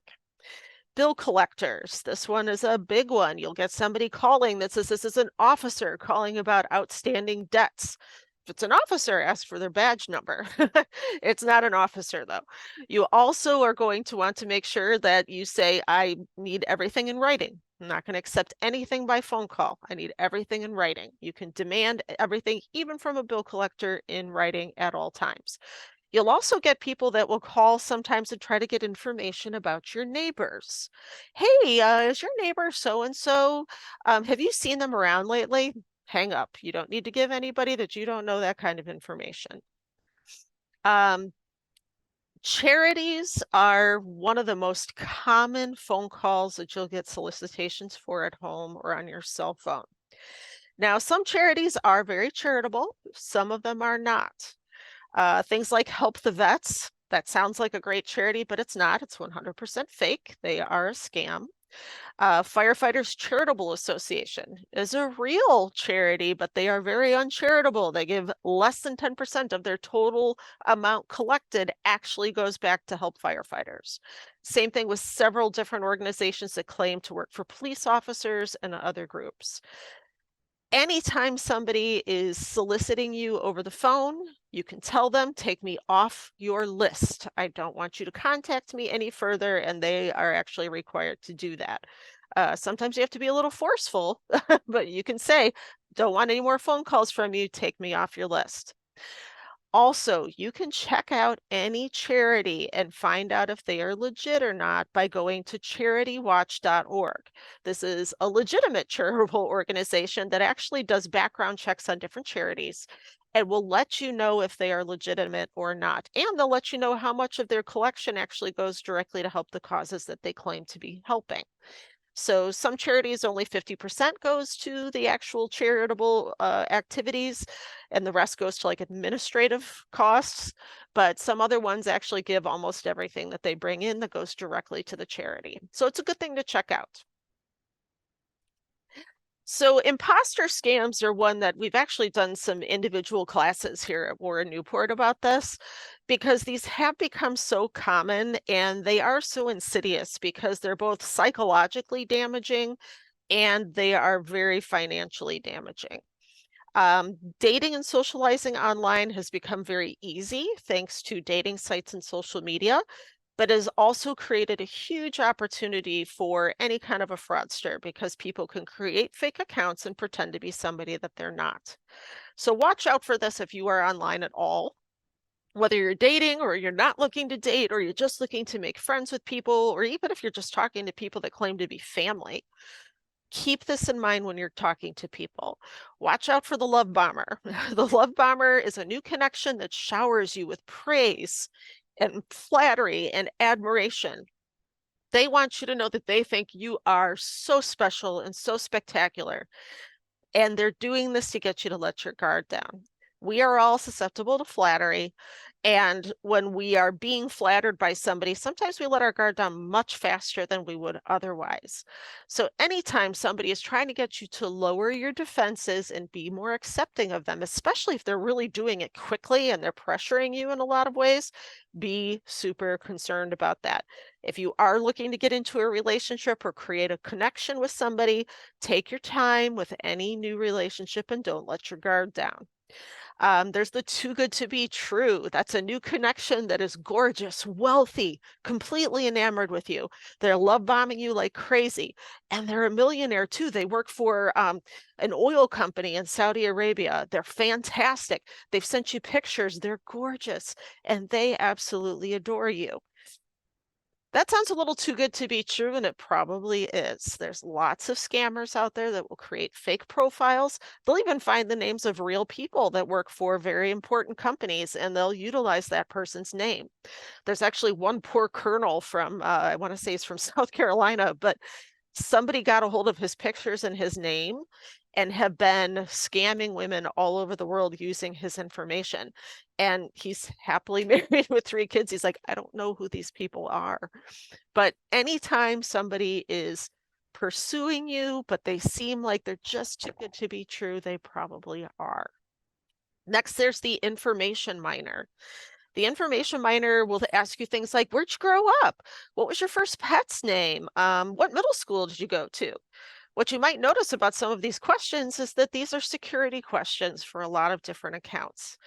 Bill collectors. This one is a big one. You'll get somebody calling that says this is an officer calling about outstanding debts. If it's an officer, ask for their badge number. It's not an officer, though. You also are going to want to make sure that you say, I need everything in writing. I'm not going to accept anything by phone call. I need everything in writing. You can demand everything, even from a bill collector, in writing at all times. You'll also get people that will call sometimes and try to get information about your neighbors. Hey, is your neighbor so and so? Have you seen them around lately? Hang up. You don't need to give anybody that you don't know that kind of information. Charities are one of the most common phone calls that you'll get solicitations for at home or on your cell phone. Now, some charities are very charitable, some of them are not. Things like Help the Vets, that sounds like a great charity, but it's not. It's 100% fake. They are a scam. Firefighters Charitable Association is a real charity, but they are very uncharitable. They give less than 10% of their total amount collected actually goes back to help firefighters. Same thing with several different organizations that claim to work for police officers and other groups. Anytime somebody is soliciting you over the phone, you can tell them, take me off your list. I don't want you to contact me any further, and they are actually required to do that. Sometimes you have to be a little forceful, but you can say, don't want any more phone calls from you, take me off your list. Also, you can check out any charity and find out if they are legit or not by going to charitywatch.org. This is a legitimate charitable organization that actually does background checks on different charities and will let you know if they are legitimate or not. And they'll let you know how much of their collection actually goes directly to help the causes that they claim to be helping. So some charities, only 50% goes to the actual charitable activities, and the rest goes to like administrative costs. But some other ones actually give almost everything that they bring in that goes directly to the charity. So it's a good thing to check out. So imposter scams are one that we've actually done some individual classes here at Warren-Newport about this, because these have become so common and they are so insidious because they're both psychologically damaging and they are very financially damaging. Dating and socializing online has become very easy thanks to dating sites and social media, but has also created a huge opportunity for any kind of a fraudster because people can create fake accounts and pretend to be somebody that they're not. So watch out for this if you are online at all. Whether you're dating or you're not looking to date, or you're just looking to make friends with people, or even if you're just talking to people that claim to be family, keep this in mind when you're talking to people. Watch out for the love bomber. The love bomber is a new connection that showers you with praise and flattery and admiration. They want you to know that they think you are so special and so spectacular. And they're doing this to get you to let your guard down. We are all susceptible to flattery. And when we are being flattered by somebody, sometimes we let our guard down much faster than we would otherwise. So anytime somebody is trying to get you to lower your defenses and be more accepting of them, especially if they're really doing it quickly and they're pressuring you in a lot of ways, be super concerned about that. If you are looking to get into a relationship or create a connection with somebody, take your time with any new relationship and don't let your guard down. There's the too good to be true. That's a new connection that is gorgeous, wealthy, completely enamored with you. They're love bombing you like crazy. And they're a millionaire too. They work for an oil company in Saudi Arabia. They're fantastic. They've sent you pictures. They're gorgeous. And they absolutely adore you. That sounds a little too good to be true, and it probably is. There's lots of scammers out there that will create fake profiles. They'll even find the names of real people that work for very important companies, and they'll utilize that person's name. There's actually one poor colonel from, I want to say he's from South Carolina, but somebody got a hold of his pictures and his name and have been scamming women all over the world using his information. And he's happily married with 3 kids. He's like, I don't know who these people are. But anytime somebody is pursuing you, but they seem like they're just too good to be true, they probably are. Next, there's the information miner. The information miner will ask you things like, where'd you grow up? What was your first pet's name? What middle school did you go to? What you might notice about some of these questions is that these are security questions for a lot of different accounts.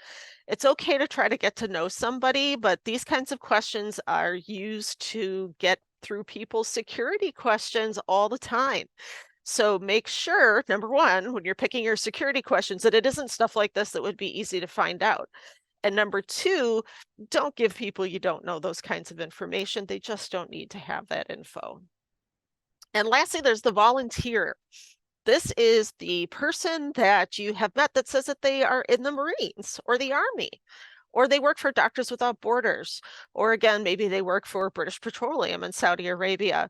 It's okay to try to get to know somebody, but these kinds of questions are used to get through people's security questions all the time. So make sure, number one, when you're picking your security questions, that it isn't stuff like this that would be easy to find out. And number two, don't give people you don't know those kinds of information. They just don't need to have that info. And lastly, there's the volunteer. This is the person that you have met that says that they are in the Marines or the Army, or they work for Doctors Without Borders, or again, maybe they work for British Petroleum in Saudi Arabia.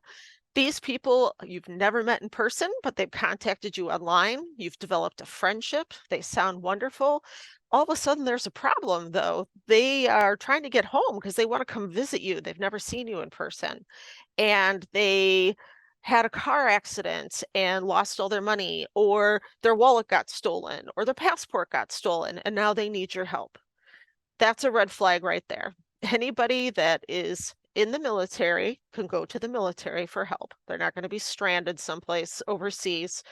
These people you've never met in person, but they've contacted you online. You've developed a friendship. They sound wonderful. All of a sudden, there's a problem, though. They are trying to get home because they want to come visit you. They've never seen you in person. And they had a car accident and lost all their money, or their wallet got stolen, or their passport got stolen, and now they need your help. That's a red flag right there. Anybody that is in the military can go to the military for help. They're not going to be stranded someplace overseas.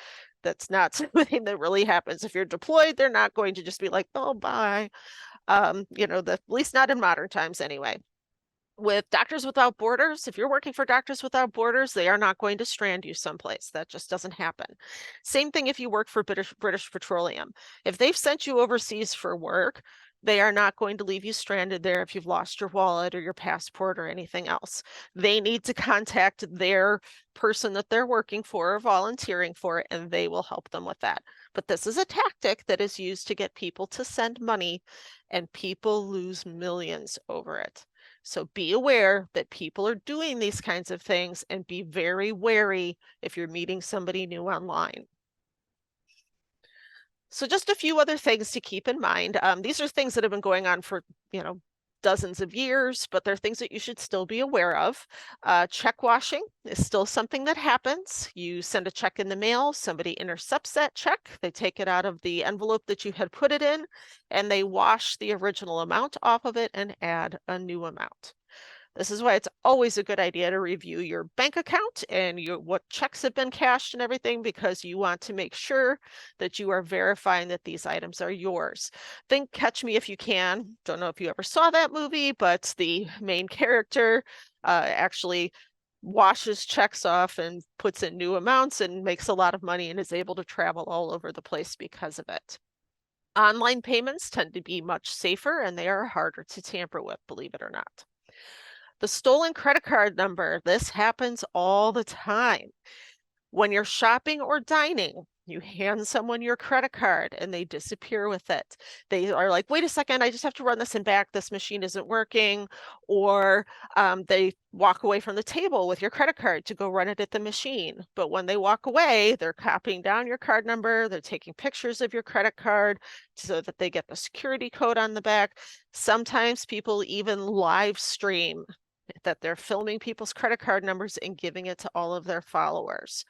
That's not something that really happens. If you're deployed, they're not going to just be like, oh, bye. At least not in modern times anyway. With Doctors Without Borders, if you're working for Doctors Without Borders, they are not going to strand you someplace. That just doesn't happen. Same thing if you work for British Petroleum. If they've sent you overseas for work, they are not going to leave you stranded there if you've lost your wallet or your passport or anything else. They need to contact their person that they're working for or volunteering for, and they will help them with that. But this is a tactic that is used to get people to send money, and people lose millions over it. So be aware that people are doing these kinds of things, and be very wary if you're meeting somebody new online. So just a few other things to keep in mind. These are things that have been going on for, dozens of years, but they're things that you should still be aware of. Check washing is still something that happens. You send a check in the mail, somebody intercepts that check, they take it out of the envelope that you had put it in, and they wash the original amount off of it and add a new amount. This is why it's always a good idea to review your bank account and what checks have been cashed and everything, because you want to make sure that you are verifying that these items are yours. Think Catch Me If You Can. Don't know if you ever saw that movie, but the main character actually washes checks off and puts in new amounts and makes a lot of money and is able to travel all over the place because of it. Online payments tend to be much safer and they are harder to tamper with, believe it or not. The stolen credit card number, this happens all the time. When you're shopping or dining, You hand someone your credit card and they disappear with it. They are like, wait a second, I just have to run this and back. This machine isn't working. Or they walk away from the table with your credit card to go run it at the machine. But when they walk away, they're copying down your card number. They're taking pictures of your credit card so that they get the security code on the back. Sometimes people even live stream that they're filming people's credit card numbers and giving it to all of their followers.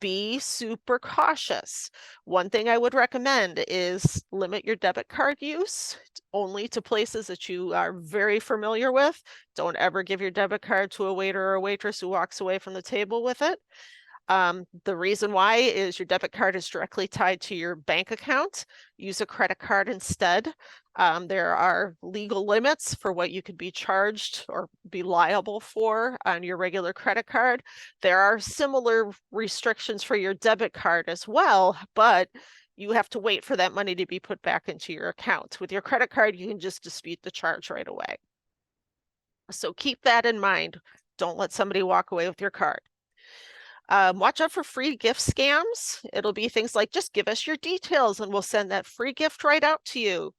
Be super cautious. One thing I would recommend is limit your debit card use only to places that you are very familiar with. Don't ever give your debit card to a waiter or a waitress who walks away from the table with it. The reason why is your debit card is directly tied to your bank account. Use a credit card instead. There are legal limits for what you could be charged or be liable for on your regular credit card. There are similar restrictions for your debit card as well, but you have to wait for that money to be put back into your account. With your credit card, you can just dispute the charge right away. So keep that in mind. Don't let somebody walk away with your card. Watch out for free gift scams. It'll be things like, just give us your details and we'll send that free gift right out to you.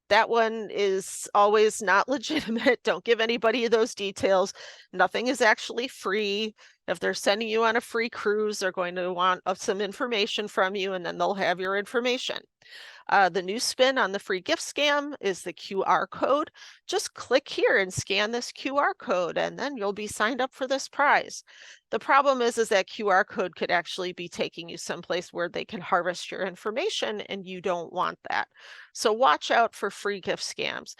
That one is always not legitimate. Don't give anybody those details. Nothing is actually free. If they're sending you on a free cruise, they're going to want some information from you, and then they'll have your information. The new spin on the free gift scam is the QR code. Just click here and scan this QR code, and then you'll be signed up for this prize. The problem is that QR code could actually be taking you someplace where they can harvest your information, and you don't want that. So watch out for free gift scams.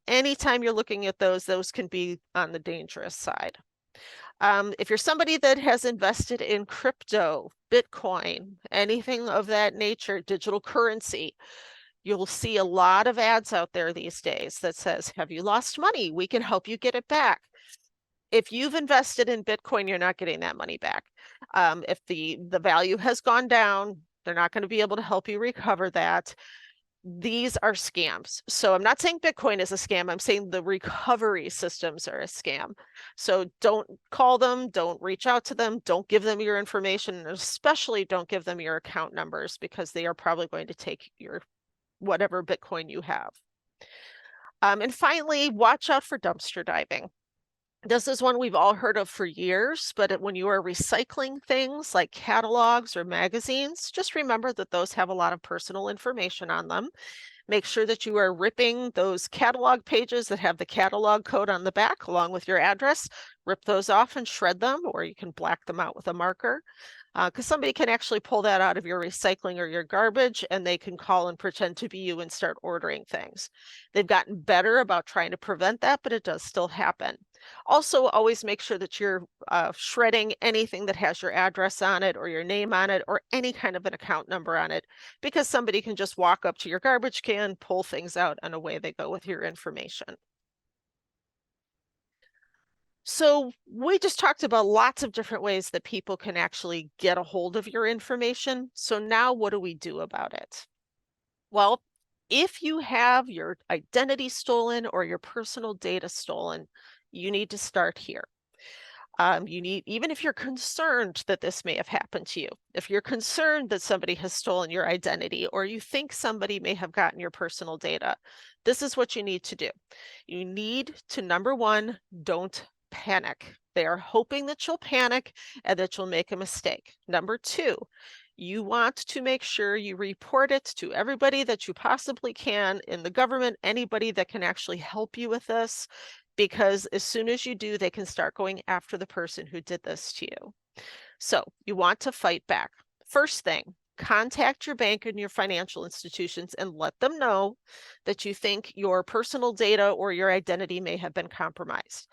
Anytime you're looking at those can be on the dangerous side. If you're somebody that has invested in crypto, Bitcoin, anything of that nature, digital currency, you'll see a lot of ads out there these days that says, have you lost money? We can help you get it back. If you've invested in Bitcoin, you're not getting that money back. If the value has gone down, they're not going to be able to help you recover that. These are scams. So I'm not saying Bitcoin is a scam. I'm saying the recovery systems are a scam. So don't call them, don't reach out to them, don't give them your information, and especially don't give them your account numbers, because they are probably going to take your whatever Bitcoin you have. And finally, watch out for dumpster diving. This is one we've all heard of for years, but when you are recycling things like catalogs or magazines, just remember that those have a lot of personal information on them. Make sure that you are ripping those catalog pages that have the catalog code on the back along with your address. Rip those off and shred them, or you can black them out with a marker. Because somebody can actually pull that out of your recycling or your garbage, and they can call and pretend to be you and start ordering things. They've gotten better about trying to prevent that, but it does still happen. Also, always make sure that you're shredding anything that has your address on it or your name on it or any kind of an account number on it, because somebody can just walk up to your garbage can, pull things out, and away they go with your information. So we just talked about lots of different ways that people can actually get a hold of your information. So now what do we do about it? Well, if you have your identity stolen or your personal data stolen, you need to start here. Even if you're concerned that this may have happened to you, if you're concerned that somebody has stolen your identity or you think somebody may have gotten your personal data, this is what you need to do. You need to, number one, don't panic. They are hoping that you'll panic and that you'll make a mistake. Number two, you want to make sure you report it to everybody that you possibly can in the government, anybody that can actually help you with this, because as soon as you do, they can start going after the person who did this to you. So you want to fight back. First thing, contact your bank and your financial institutions and let them know that you think your personal data or your identity may have been compromised.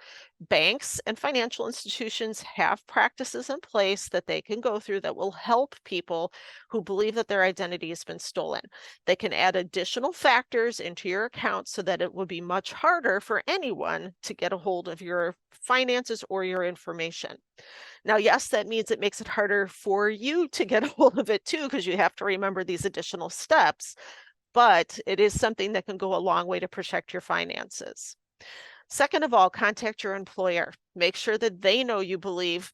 Banks and financial institutions have practices in place that they can go through that will help people who believe that their identity has been stolen. They can add additional factors into your account so that it will be much harder for anyone to get a hold of your finances or your information. Now, yes, that means it makes it harder for you to get a hold of it too, because you have to remember these additional steps, but it is something that can go a long way to protect your finances. Second of all, contact your employer. Make sure that they know you believe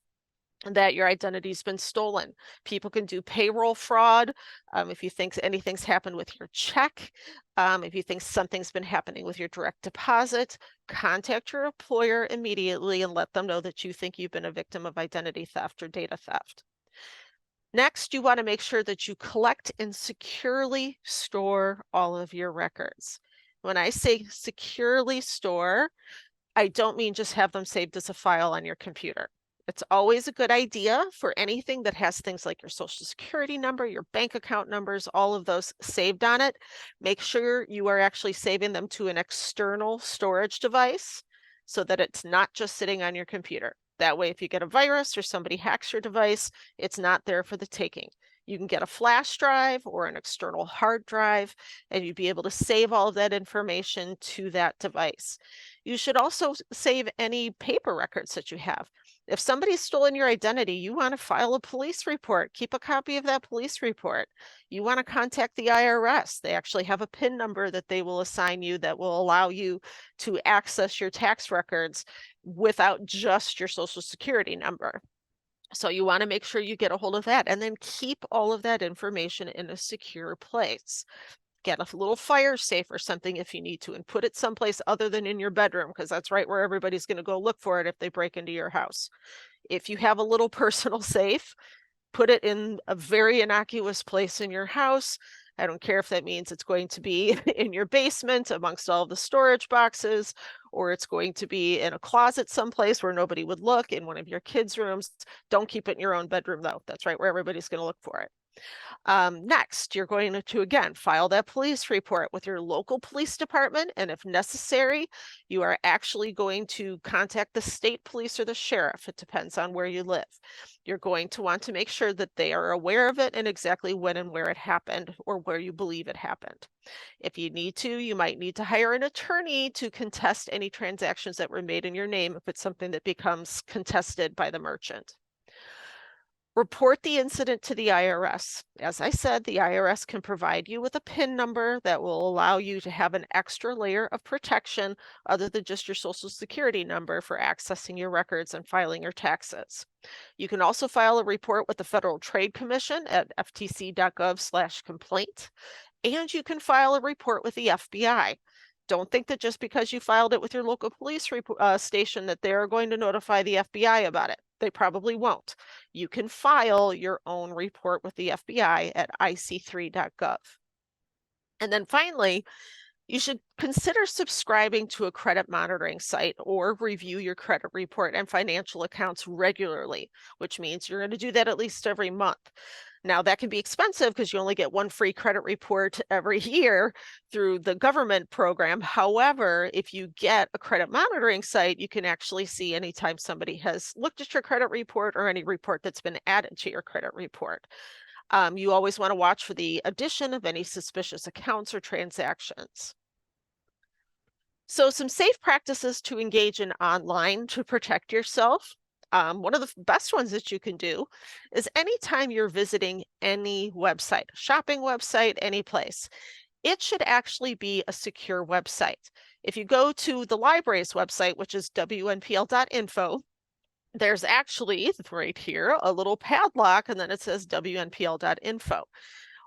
that your identity's been stolen. People can do payroll fraud. If you think anything's happened with your check, if you think something's been happening with your direct deposit, contact your employer immediately and let them know that you think you've been a victim of identity theft or data theft. Next, you want to make sure that you collect and securely store all of your records. When I say securely store, I don't mean just have them saved as a file on your computer. It's always a good idea for anything that has things like your social security number, your bank account numbers, all of those saved on it. Make sure you are actually saving them to an external storage device so that it's not just sitting on your computer. That way, if you get a virus or somebody hacks your device, it's not there for the taking. You can get a flash drive or an external hard drive, and you'd be able to save all of that information to that device. You should also save any paper records that you have. If somebody's stolen your identity, you want to file a police report. Keep a copy of that police report. You want to contact the IRS. They actually have a PIN number that they will assign you that will allow you to access your tax records without just your social security number. So you want to make sure you get a hold of that and then keep all of that information in a secure place. Get a little fire safe or something if you need to, and put it someplace other than in your bedroom, because that's right where everybody's going to go look for it if they break into your house. If you have a little personal safe, put it in a very innocuous place in your house. I don't care if that means it's going to be in your basement amongst all the storage boxes, or it's going to be in a closet someplace where nobody would look, in one of your kids' rooms. Don't keep it in your own bedroom, though. That's right where everybody's going to look for it. Next, you're going to, again, file that police report with your local police department. And if necessary, you are actually going to contact the state police or the sheriff. It depends on where you live. You're going to want to make sure that they are aware of it and exactly when and where it happened, or where you believe it happened. If you need to, you might need to hire an attorney to contest any transactions that were made in your name if it's something that becomes contested by the merchant. Report the incident to the IRS. As I said, the IRS can provide you with a PIN number that will allow you to have an extra layer of protection other than just your social security number for accessing your records and filing your taxes. You can also file a report with the Federal Trade Commission at ftc.gov/complaint, and you can file a report with the FBI. Don't think that just because you filed it with your local police station that they're going to notify the FBI about it. They probably won't. You can file your own report with the FBI at ic3.gov. And then finally, you should consider subscribing to a credit monitoring site or review your credit report and financial accounts regularly, which means you're going to do that at least every month. Now, that can be expensive because you only get one free credit report every year through the government program. However, if you get a credit monitoring site, you can actually see anytime somebody has looked at your credit report or any report that's been added to your credit report. You always want to watch for the addition of any suspicious accounts or transactions. So some safe practices to engage in online to protect yourself. One of the best ones that you can do is anytime you're visiting any website, shopping website, any place, it should actually be a secure website. If you go to the library's website, which is WNPL.info, there's actually right here a little padlock, and then it says WNPL.info.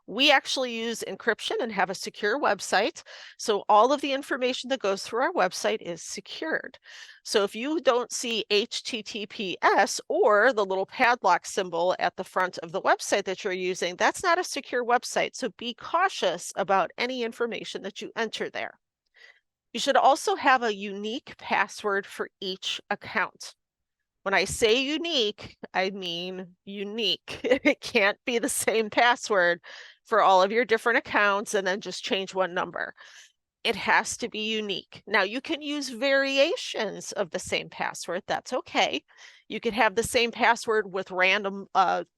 We actually use encryption and have a secure website. So all of the information that goes through our website is secured. So if you don't see HTTPS or the little padlock symbol at the front of the website that you're using, that's not a secure website. So be cautious about any information that you enter there. You should also have a unique password for each account. When I say unique, I mean unique. It can't be the same password for all of your different accounts and then just change one number. It has to be unique. Now, you can use variations of the same password. That's okay. You can have the same password with random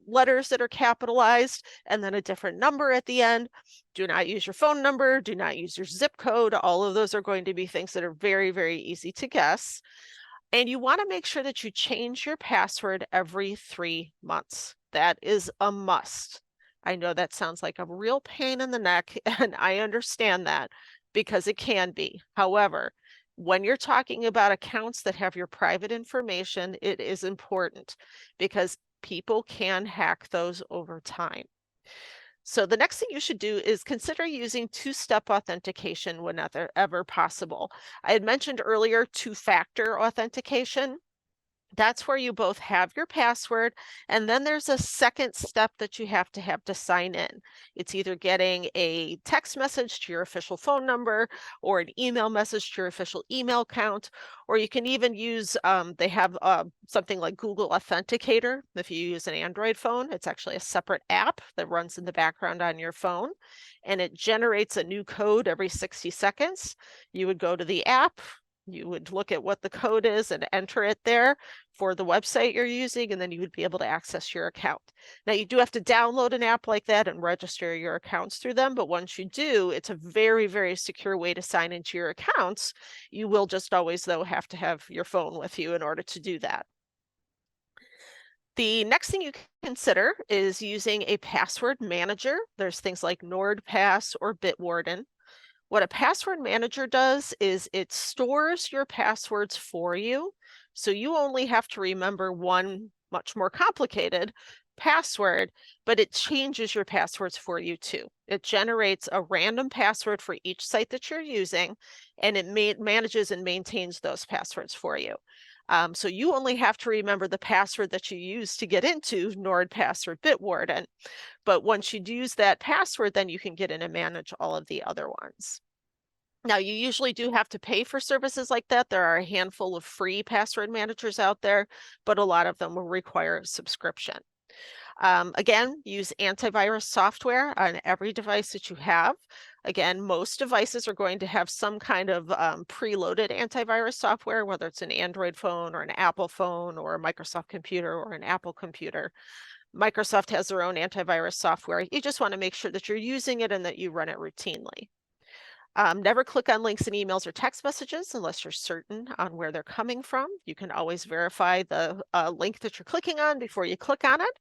letters that are capitalized and then a different number at the end. Do not use your phone number. Do not use your zip code. All of those are going to be things that are very, very easy to guess. And you want to make sure that you change your password every 3 months. That is a must. I know that sounds like a real pain in the neck, and I understand that because it can be. However, When you're talking about accounts that have your private information, it is important because people can hack those over time. So the next thing you should do is consider using two-step authentication whenever ever possible. I had mentioned earlier two-factor authentication. That's where you both have your password, and then there's a second step that you have to sign in. It's either getting a text message to your official phone number or an email message to your official email account, or you can even use, they have something like Google Authenticator. If you use an Android phone, it's actually a separate app that runs in the background on your phone, and it generates a new code every 60 seconds. You would go to the app, you would look at what the code is and enter it there for the website you're using, and then you would be able to access your account. Now, you do have to download an app like that and register your accounts through them, but once you do, it's a very, very secure way to sign into your accounts. You will just always, though, have to have your phone with you in order to do that. The next thing you can consider is using a password manager. There's things like NordPass or Bitwarden. What a password manager does is it stores your passwords for you, so you only have to remember one much more complicated password, but it changes your passwords for you too. It generates a random password for each site that you're using, and it manages and maintains those passwords for you. So you only have to remember the password that you use to get into NordPass or Bitwarden. But once you use that password, then you can get in and manage all of the other ones. Now, you usually do have to pay for services like that. There are a handful of free password managers out there, but a lot of them will require a subscription. Again, use antivirus software on every device that you have. Again, most devices are going to have some kind of preloaded antivirus software, whether it's an Android phone or an Apple phone or a Microsoft computer or an Apple computer. Microsoft has their own antivirus software. You just want to make sure that you're using it and that you run it routinely. Never click on links in emails or text messages unless you're certain on where they're coming from. You can always verify the link that you're clicking on before you click on it.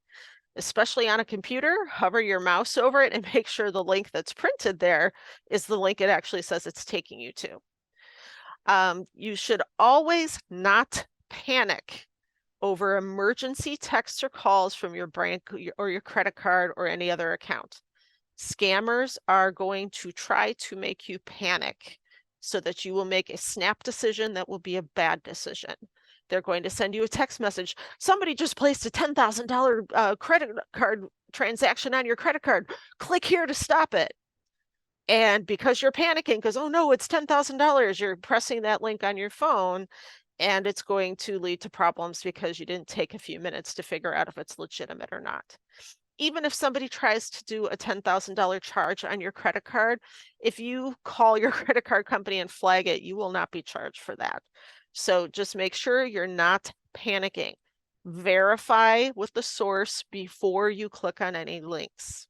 Especially on a computer, hover your mouse over it and make sure the link that's printed there is the link it actually says it's taking you to. You should always not panic over emergency texts or calls from your bank or your credit card or any other account. Scammers are going to try to make you panic so that you will make a snap decision that will be a bad decision. They're going to send you a text message. Somebody just placed a $10,000 credit card transaction on your credit card. Click here to stop it. And because you're panicking, because, oh no, it's $10,000, you're pressing that link on your phone, and it's going to lead to problems because you didn't take a few minutes to figure out if it's legitimate or not. Even if somebody tries to do a $10,000 charge on your credit card, if you call your credit card company and flag it, you will not be charged for that. So just make sure you're not panicking. Verify with the source before you click on any links.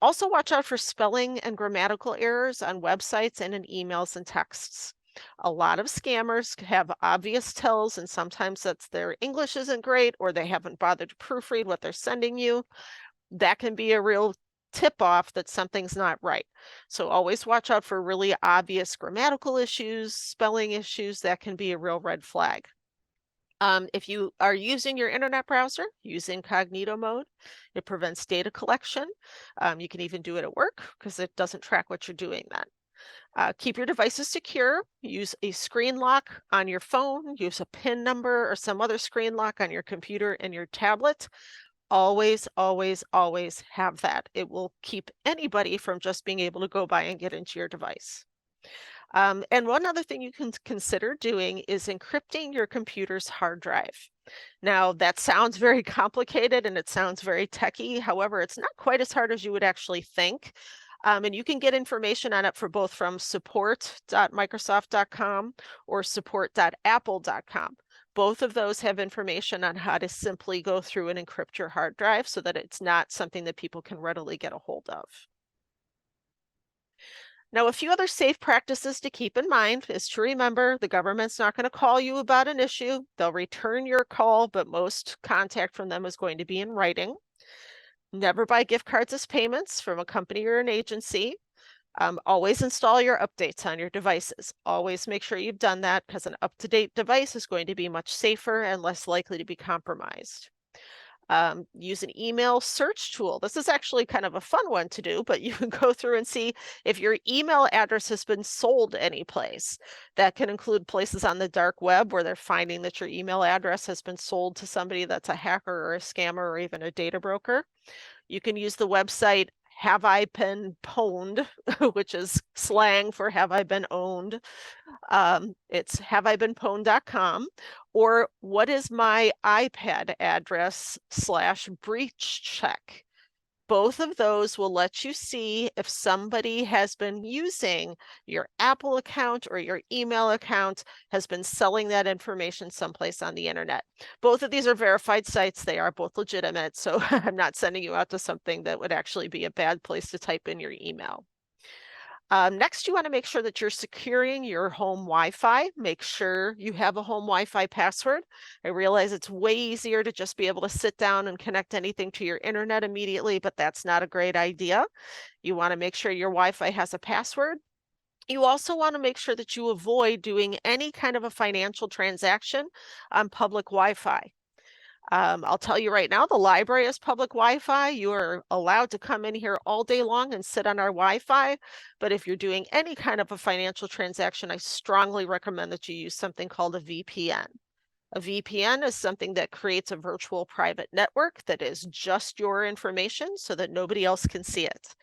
Also, watch out for spelling and grammatical errors on websites and in emails and texts. A lot of scammers have obvious tells, and sometimes that's their English isn't great or they haven't bothered to proofread what they're sending you. That can be a real tip off that something's not right. So always watch out for really obvious grammatical issues, spelling issues. That can be a real red flag. If you are using your internet browser, use incognito mode. It prevents data collection. You can even do it at work because it doesn't track what you're doing then. Keep your devices secure. Use a screen lock on your phone. Use a PIN number or some other screen lock on your computer and your tablet. Always, always, always have that. It will keep anybody from just being able to go by and get into your device. And one other thing you can consider doing is encrypting your computer's hard drive. Now, that sounds very complicated and it sounds very techy. However, it's not quite as hard as you would actually think. And you can get information on it for both from support.microsoft.com or support.apple.com. Both of those have information on how to simply go through and encrypt your hard drive so that it's not something that people can readily get a hold of. Now, a few other safe practices to keep in mind is to remember the government's not going to call you about an issue. They'll return your call, but most contact from them is going to be in writing. Never buy gift cards as payments from a company or an agency. Always install your updates on your devices. Always make sure you've done that because an up-to-date device is going to be much safer and less likely to be compromised. Use an email search tool. This is actually kind of a fun one to do, but you can go through and see if your email address has been sold any place. That can include places on the dark web where they're finding that your email address has been sold to somebody that's a hacker or a scammer or even a data broker. You can use the website Have I Been Pwned, which is slang for Have I Been Owned. It's haveibeenpwned.com, or what is my iPad address /breach check. Both of those will let you see if somebody has been using your Apple account or your email account, has been selling that information someplace on the internet. Both of these are verified sites. They are both legitimate, so I'm not sending you out to something that would actually be a bad place to type in your email. Next, you want to make sure that you're securing your home Wi-Fi. Make sure you have a home Wi-Fi password. I realize it's way easier to just be able to sit down and connect anything to your internet immediately, but that's not a great idea. You want to make sure your Wi-Fi has a password. You also want to make sure that you avoid doing any kind of a financial transaction on public Wi-Fi. I'll tell you right now, the library is public Wi-Fi. You are allowed to come in here all day long and sit on our Wi-Fi. But if you're doing any kind of a financial transaction, I strongly recommend that you use something called a VPN. A VPN is something that creates a virtual private network that is just your information so that nobody else can see it.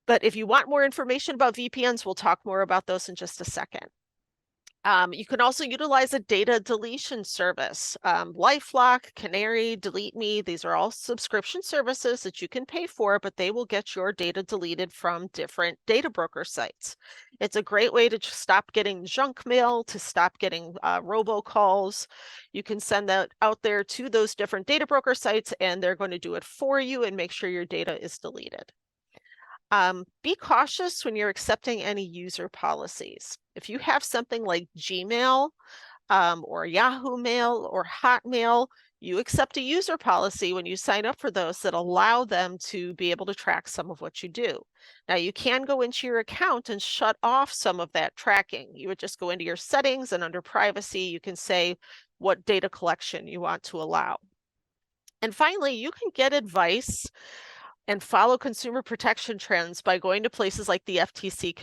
But if you want more information about VPNs, we'll talk more about those in just a second. You can also utilize a data deletion service. LifeLock, Canary, Delete Me, these are all subscription services that you can pay for, but they will get your data deleted from different data broker sites. It's a great way to stop getting junk mail, to stop getting robocalls. You can send that out there to those different data broker sites, and they're going to do it for you and make sure your data is deleted. Be cautious when you're accepting any user policies. If you have something like Gmail or Yahoo Mail or Hotmail, you accept a user policy when you sign up for those that allow them to be able to track some of what you do. Now, you can go into your account and shut off some of that tracking. You would just go into your settings, and under privacy, you can say what data collection you want to allow. And finally, you can get advice and follow consumer protection trends by going to places like the FTC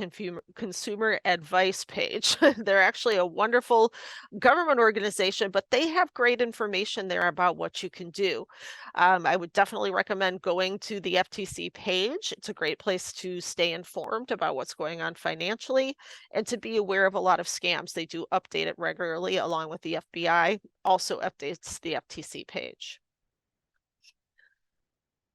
Consumer Advice page. They're actually a wonderful government organization, but they have great information there about what you can do. I would definitely recommend going to the FTC page. It's a great place to stay informed about what's going on financially and to be aware of a lot of scams. They do update it regularly, along with the FBI also updates the FTC page.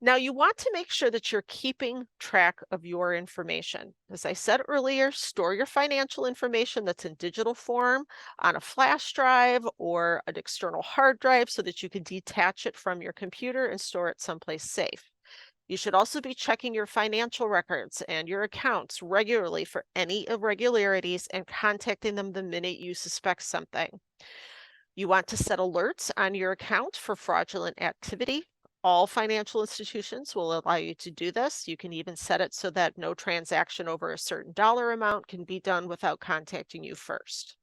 Now, you want to make sure that you're keeping track of your information. As I said earlier, store your financial information that's in digital form on a flash drive or an external hard drive so that you can detach it from your computer and store it someplace safe. You should also be checking your financial records and your accounts regularly for any irregularities and contacting them the minute you suspect something. You want to set alerts on your account for fraudulent activity. All financial institutions will allow you to do this. You can even set it so that no transaction over a certain dollar amount can be done without contacting you first.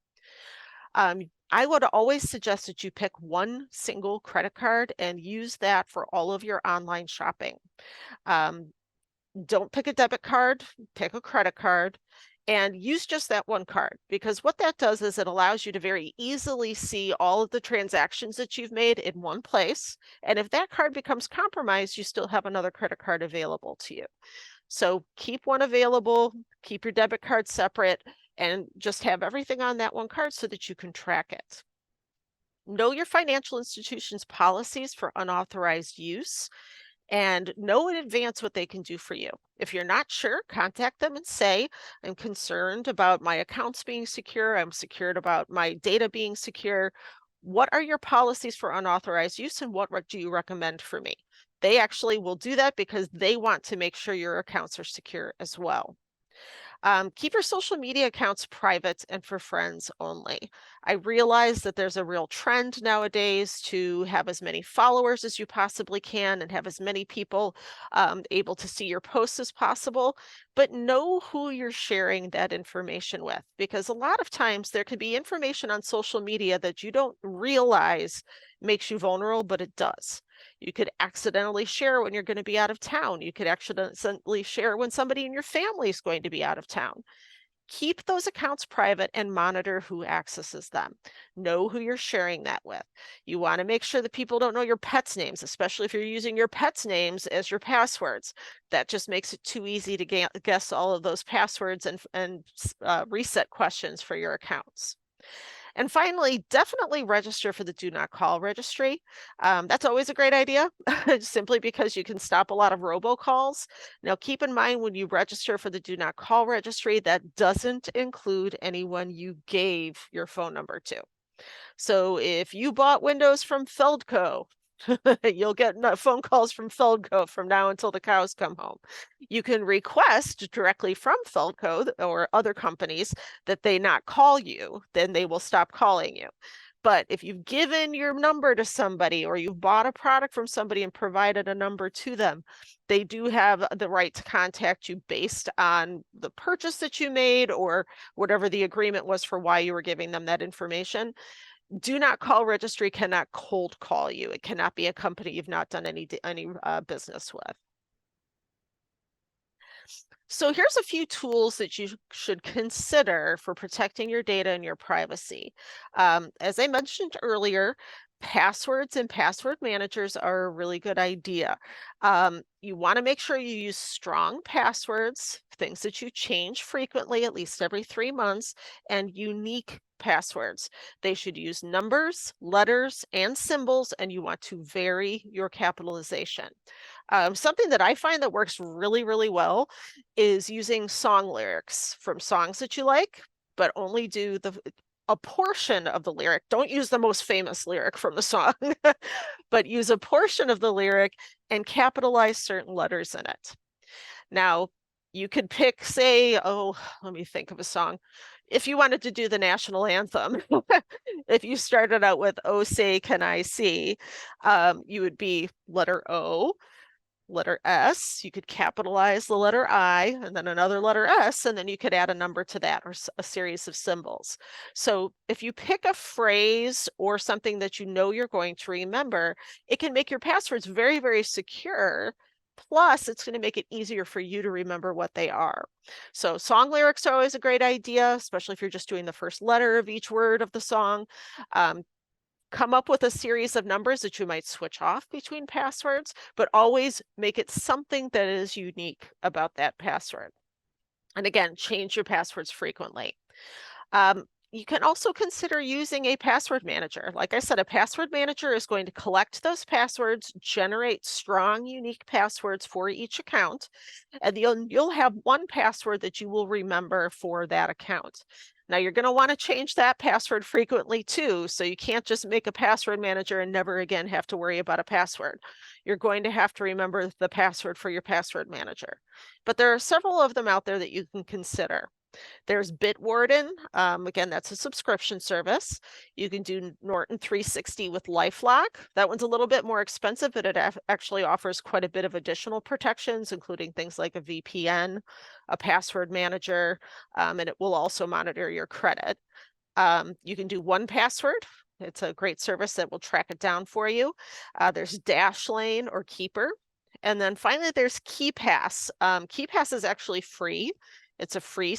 I would always suggest that you pick one single credit card and use that for all of your online shopping. Don't pick a debit card, pick a credit card, and use just that one card, because what that does is it allows you to very easily see all of the transactions that you've made in one place. And if that card becomes compromised, you still have another credit card available to you. So keep one available, keep your debit card separate, and just have everything on that one card so that you can track it. Know your financial institution's policies for unauthorized use, and know in advance what they can do for you. If you're not sure, contact them and say, I'm concerned about my accounts being secure. I'm secured about my data being secure. What are your policies for unauthorized use, and what do you recommend for me? They actually will do that because they want to make sure your accounts are secure as well. Keep your social media accounts private and for friends only. I realize that there's a real trend nowadays to have as many followers as you possibly can and have as many people able to see your posts as possible, but know who you're sharing that information with, because a lot of times there can be information on social media that you don't realize makes you vulnerable, but it does. You could accidentally share when you're going to be out of town. You could accidentally share when somebody in your family is going to be out of town. Keep those accounts private and monitor who accesses them. Know who you're sharing that with. You want to make sure that people don't know your pets' names, especially if you're using your pets' names as your passwords. That just makes it too easy to guess all of those passwords and reset questions for your accounts. And finally, definitely register for the Do Not Call registry. That's always a great idea, simply because you can stop a lot of robocalls. Now, keep in mind when you register for the Do Not Call registry, that doesn't include anyone you gave your phone number to. So if you bought Windows from Feldco, you'll get phone calls from Feldco from now until the cows come home. You can request directly from Feldco or other companies that they not call you, then they will stop calling you. But if you've given your number to somebody or you've bought a product from somebody and provided a number to them, they do have the right to contact you based on the purchase that you made or whatever the agreement was for why you were giving them that information. Do Not Call registry cannot cold call you. It cannot be a company you've not done any business with. So here's a few tools that you should consider for protecting your data and your privacy. As I mentioned earlier, passwords and password managers are a really good idea. You want to make sure you use strong passwords, things that you change frequently, at least every 3 months, and unique passwords. They should use numbers, letters, and symbols, and you want to vary your capitalization. Something that I find that works really, really well is using song lyrics from songs that you like, but only do a portion of the lyric. Don't use the most famous lyric from the song, but use a portion of the lyric and capitalize certain letters in it. Now, you could pick, say, oh, let me think of a song. If you wanted to do the national anthem, if you started out with "Oh, say, can I see," you would be letter O, letter S, you could capitalize the letter I and then another letter S, and then you could add a number to that or a series of symbols. So if you pick a phrase or something that you know you're going to remember, it can make your passwords very, very secure. Plus, it's going to make it easier for you to remember what they are. So song lyrics are always a great idea, especially if you're just doing the first letter of each word of the song. Come up with a series of numbers that you might switch off between passwords, but always make it something that is unique about that password. And again, change your passwords frequently. You can also consider using a password manager. Like I said, a password manager is going to collect those passwords, generate strong, unique passwords for each account, and you'll have one password that you will remember for that account. Now you're going to want to change that password frequently too, so you can't just make a password manager and never again have to worry about a password. You're going to have to remember the password for your password manager. But there are several of them out there that you can consider. There's Bitwarden. Again, that's a subscription service. You can do Norton 360 with LifeLock. That one's a little bit more expensive, but it actually offers quite a bit of additional protections, including things like a VPN, a password manager, and it will also monitor your credit. You can do 1Password. It's a great service that will track it down for you. There's Dashlane or Keeper. And then finally, there's KeePass. KeePass is actually free. It's a free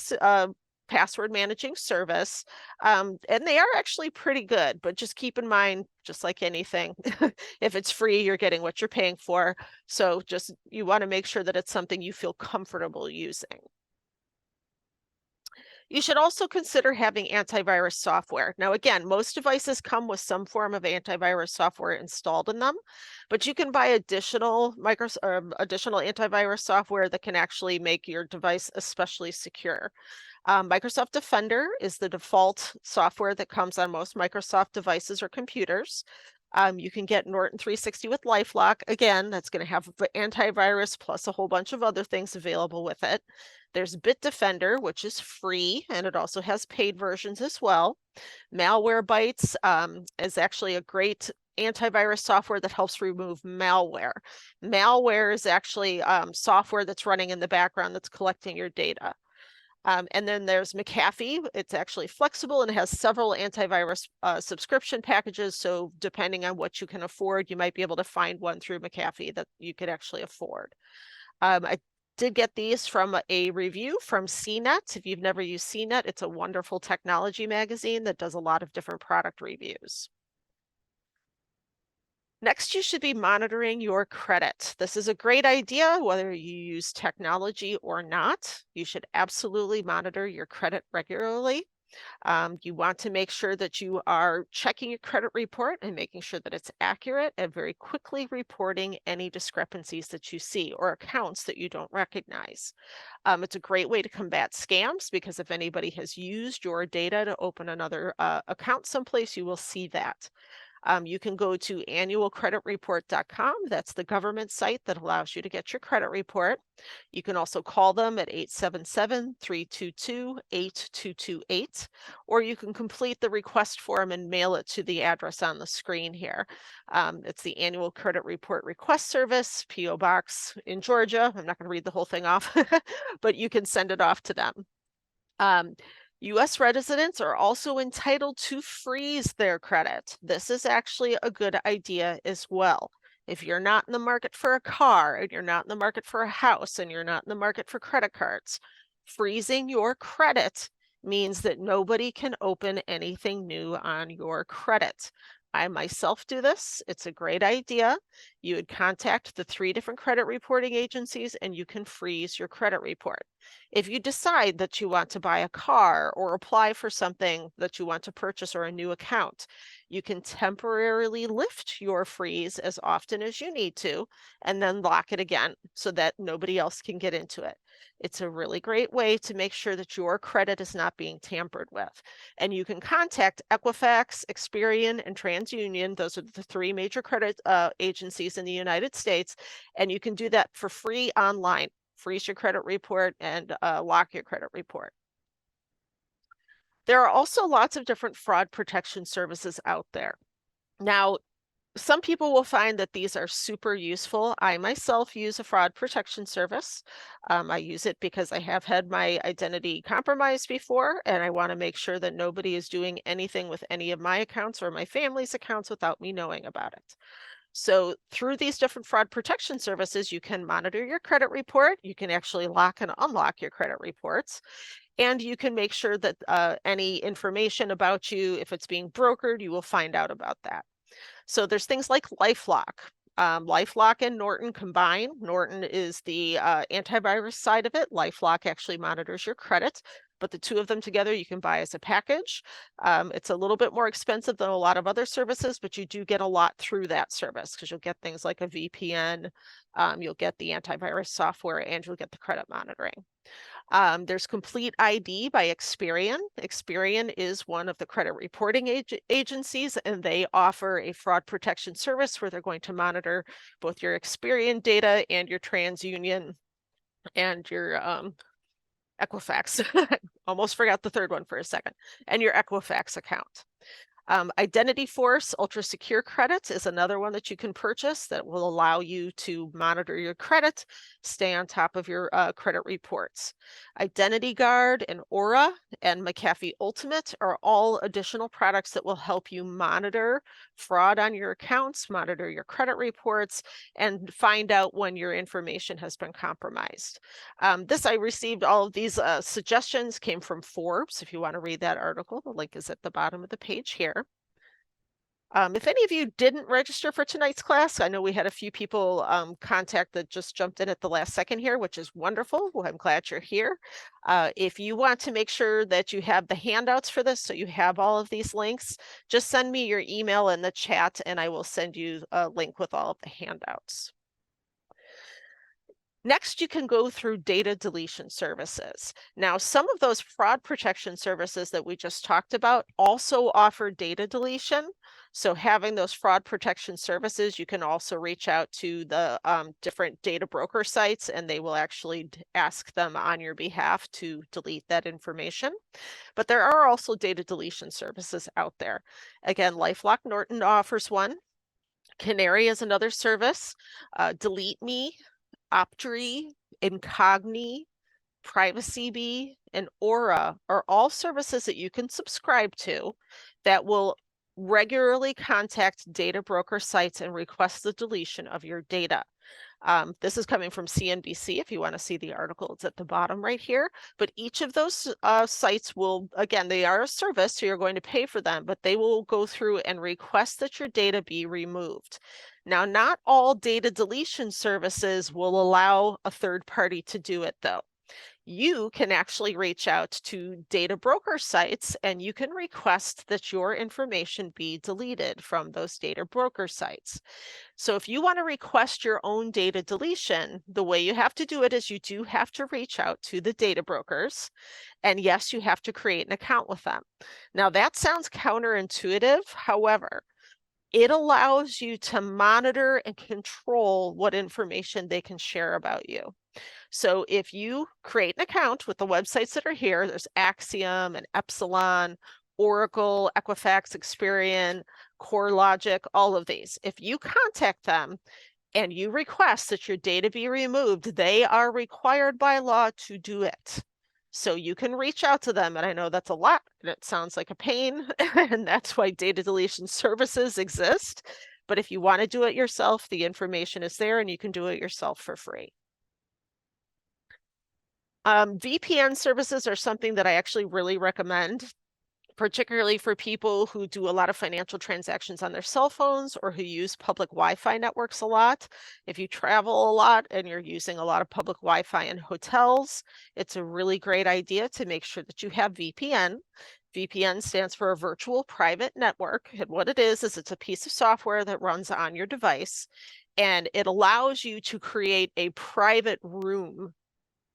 password managing service. And they are actually pretty good, but just keep in mind, just like anything, if it's free, you're getting what you're paying for. So just you want to make sure that it's something you feel comfortable using. You should also consider having antivirus software. Now, again, most devices come with some form of antivirus software installed in them, but you can buy additional antivirus software that can actually make your device especially secure. Microsoft Defender is the default software that comes on most Microsoft devices or computers. You can get Norton 360 with LifeLock. Again, that's going to have antivirus plus a whole bunch of other things available with it. There's Bitdefender, which is free, and it also has paid versions as well. Malwarebytes is actually a great antivirus software that helps remove malware. Malware is actually software that's running in the background that's collecting your data. And then there's McAfee. It's actually flexible and has several antivirus subscription packages. So depending on what you can afford, you might be able to find one through McAfee that you could actually afford. I did get these from a review from CNET. If you've never used CNET, it's a wonderful technology magazine that does a lot of different product reviews. Next, you should be monitoring your credit. This is a great idea, whether you use technology or not. You should absolutely monitor your credit regularly. You want to make sure that you are checking your credit report and making sure that it's accurate and very quickly reporting any discrepancies that you see or accounts that you don't recognize. It's a great way to combat scams because if anybody has used your data to open another account someplace, you will see that. You can go to annualcreditreport.com. That's the government site that allows you to get your credit report. You can also call them at 877-322-8228, or you can complete the request form and mail it to the address on the screen here. It's the Annual Credit Report Request Service, P.O. Box in Georgia. I'm not going to read the whole thing off, but you can send it off to them. U.S. residents are also entitled to freeze their credit. This is actually a good idea as well. If you're not in the market for a car and you're not in the market for a house and you're not in the market for credit cards, freezing your credit means that nobody can open anything new on your credit. I myself do this. It's a great idea. You would contact the 3 different credit reporting agencies and you can freeze your credit report. If you decide that you want to buy a car or apply for something that you want to purchase or a new account, you can temporarily lift your freeze as often as you need to and then lock it again so that nobody else can get into it. It's a really great way to make sure that your credit is not being tampered with. And you can contact Equifax, Experian, and TransUnion. Those are the 3 major credit agencies in the United States, and you can do that for free online. Freeze your credit report and lock your credit report. There are also lots of different fraud protection services out there. Now, some people will find that these are super useful. I myself use a fraud protection service. I use it because I have had my identity compromised before, and I want to make sure that nobody is doing anything with any of my accounts or my family's accounts without me knowing about it. So through these different fraud protection services, you can monitor your credit report. You can actually lock and unlock your credit reports. And you can make sure that any information about you, if it's being brokered, you will find out about that. So there's things like LifeLock. LifeLock and Norton combine. Norton is the antivirus side of it. LifeLock actually monitors your credit, but the 2 of them together you can buy as a package. It's a little bit more expensive than a lot of other services, but you do get a lot through that service because you'll get things like a VPN, you'll get the antivirus software, and you'll get the credit monitoring. There's Complete ID by Experian. Experian is one of the credit reporting agencies, and they offer a fraud protection service where they're going to monitor both your Experian data and your TransUnion and your Equifax. Almost forgot the 3rd one for a second, and your Equifax account. Identity Force Ultra Secure Credit is another one that you can purchase that will allow you to monitor your credit, stay on top of your credit reports. Identity Guard and Aura and McAfee Ultimate are all additional products that will help you monitor fraud on your accounts, monitor your credit reports, and find out when your information has been compromised. I received all of these suggestions came from Forbes. If you want to read that article, the link is at the bottom of the page here. If any of you didn't register for tonight's class, I know we had a few people contact that just jumped in at the last second here, which is wonderful. Well, I'm glad you're here. If you want to make sure that you have the handouts for this, so you have all of these links, just send me your email in the chat and I will send you a link with all of the handouts. Next, you can go through data deletion services. Now, some of those fraud protection services that we just talked about also offer data deletion. So having those fraud protection services, you can also reach out to the different data broker sites and they will actually ask them on your behalf to delete that information. But there are also data deletion services out there. Again, LifeLock Norton offers one. Canary is another service. Delete Me, Optory, Incogni, PrivacyBee, and Aura are all services that you can subscribe to that will regularly contact data broker sites and request the deletion of your data. This is coming from CNBC. If you want to see the article, it's at the bottom right here. But each of those sites will, again, they are a service, so you're going to pay for them, but they will go through and request that your data be removed. Now, not all data deletion services will allow a third party to do it, though. You can actually reach out to data broker sites and you can request that your information be deleted from those data broker sites. So if you want to request your own data deletion, the way you have to do it is you do have to reach out to the data brokers. And yes, you have to create an account with them. Now that sounds counterintuitive. However, it allows you to monitor and control what information they can share about you. So if you create an account with the websites that are here, there's Axiom and Epsilon, Oracle, Equifax, Experian, CoreLogic, all of these. If you contact them and you request that your data be removed, they are required by law to do it. So you can reach out to them, and I know that's a lot, and it sounds like a pain, and that's why data deletion services exist. But if you want to do it yourself, the information is there, and you can do it yourself for free. VPN services are something that I actually really recommend, particularly for people who do a lot of financial transactions on their cell phones or who use public Wi-Fi networks a lot. If you travel a lot and you're using a lot of public Wi-Fi in hotels, it's a really great idea to make sure that you have VPN. VPN stands for a virtual private network. And what it is it's a piece of software that runs on your device, and it allows you to create a private room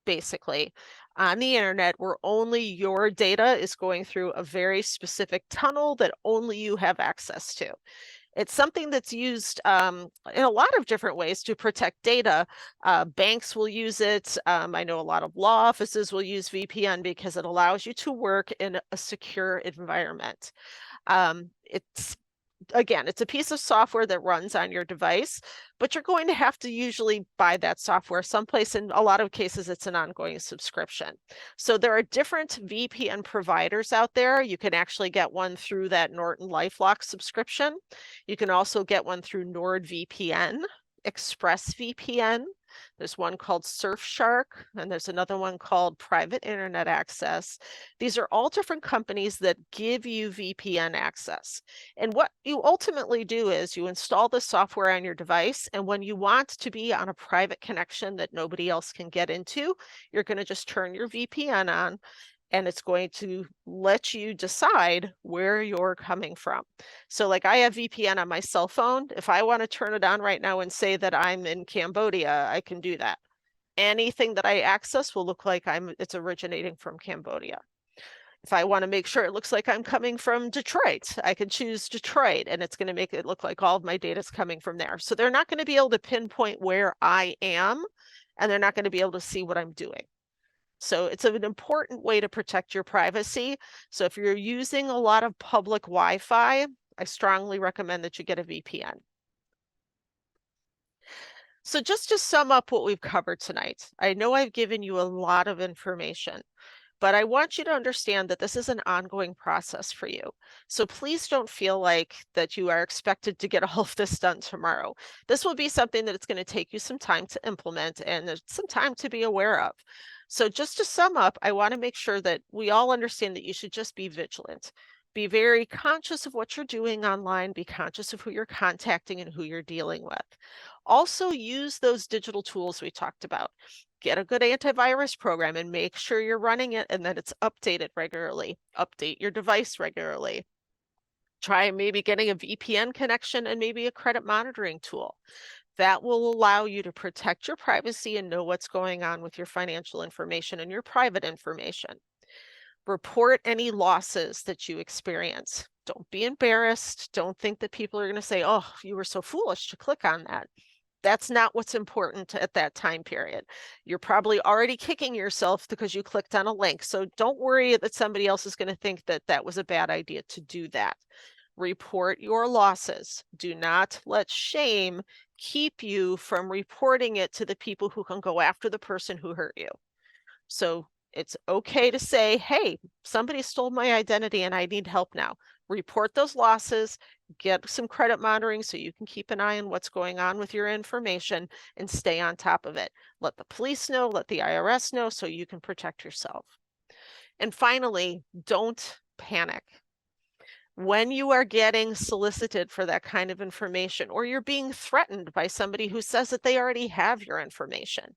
basically on the internet where only your data is going through a very specific tunnel that only you have access to. It's something that's used in a lot of different ways to protect data. Banks will use it. I know a lot of law offices will use VPN because it allows you to work in a secure environment. It's Again, it's a piece of software that runs on your device, but you're going to have to usually buy that software someplace. In a lot of cases, it's an ongoing subscription. So there are different VPN providers out there. You can actually get one through that Norton LifeLock subscription. You can also get one through NordVPN, ExpressVPN. There's one called Surfshark, and there's another one called Private Internet Access. These are all different companies that give you VPN access. And what you ultimately do is you install the software on your device, and when you want to be on a private connection that nobody else can get into, you're going to just turn your VPN on, and it's going to let you decide where you're coming from. So like I have VPN on my cell phone. If I want to turn it on right now and say that I'm in Cambodia, I can do that. Anything that I access will look like it's originating from Cambodia. If I want to make sure it looks like I'm coming from Detroit, I can choose Detroit, and it's going to make it look like all of my data is coming from there. So they're not going to be able to pinpoint where I am, and they're not going to be able to see what I'm doing. So it's an important way to protect your privacy. So if you're using a lot of public Wi-Fi, I strongly recommend that you get a VPN. So just to sum up what we've covered tonight, I know I've given you a lot of information, but I want you to understand that this is an ongoing process for you. So please don't feel like that you are expected to get all of this done tomorrow. This will be something that it's going to take you some time to implement and there's some time to be aware of. So just to sum up, I want to make sure that we all understand that you should just be vigilant. Be very conscious of what you're doing online, be conscious of who you're contacting and who you're dealing with. Also use those digital tools we talked about. Get a good antivirus program and make sure you're running it and that it's updated regularly. Update your device regularly. Try maybe getting a VPN connection and maybe a credit monitoring tool. That will allow you to protect your privacy and know what's going on with your financial information and your private information. Report any losses that you experience. Don't be embarrassed. Don't think that people are going to say, oh, you were so foolish to click on that. That's not what's important at that time period. You're probably already kicking yourself because you clicked on a link. So don't worry that somebody else is going to think that that was a bad idea to do that. Report your losses. Do not let shame keep you from reporting it to the people who can go after the person who hurt you. So it's okay to say, hey, somebody stole my identity and I need help now. Report those losses, get some credit monitoring so you can keep an eye on what's going on with your information and stay on top of it. Let the police know, let the IRS know so you can protect yourself. And finally, don't panic. When you are getting solicited for that kind of information, or you're being threatened by somebody who says that they already have your information,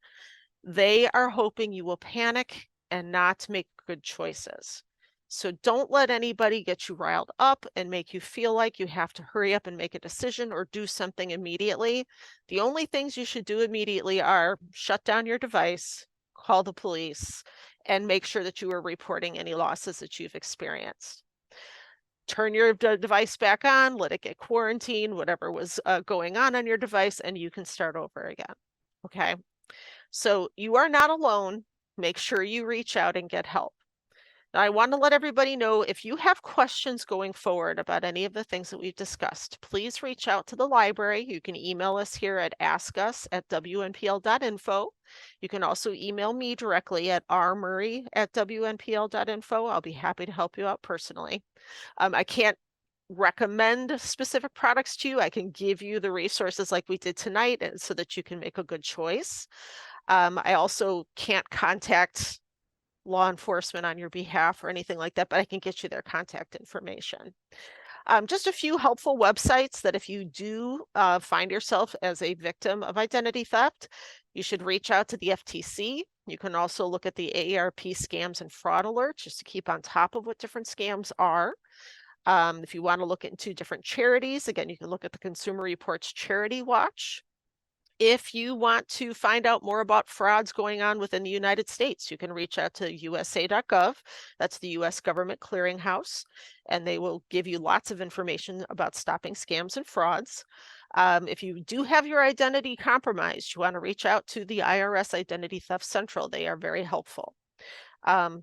they are hoping you will panic and not make good choices. So don't let anybody get you riled up and make you feel like you have to hurry up and make a decision or do something immediately. The only things you should do immediately are shut down your device, call the police, and make sure that you are reporting any losses that you've experienced. Turn your device back on, let it get quarantined, whatever was going on your device, and you can start over again. Okay. So you are not alone. Make sure you reach out and get help. Now, I want to let everybody know if you have questions going forward about any of the things that we've discussed, please reach out to the library. You can email us here at askus@wnpl.info. You can also email me directly at rmurray@wnpl.info. I'll be happy to help you out personally. I can't recommend specific products to you. I can give you the resources like we did tonight and so that you can make a good choice. I also can't contact law enforcement on your behalf or anything like that, but I can get you their contact information. Just a few helpful websites that if you do find yourself as a victim of identity theft, you should reach out to the FTC. You can also look at the AARP scams and fraud alerts just to keep on top of what different scams are. If you want to look into different charities, again, you can look at the Consumer Reports Charity Watch. If you want to find out more about frauds going on within the United States, you can reach out to USA.gov. That's the US Government Clearinghouse, and they will give you lots of information about stopping scams and frauds. If you do have your identity compromised, you want to reach out to the IRS Identity Theft Central. They are very helpful.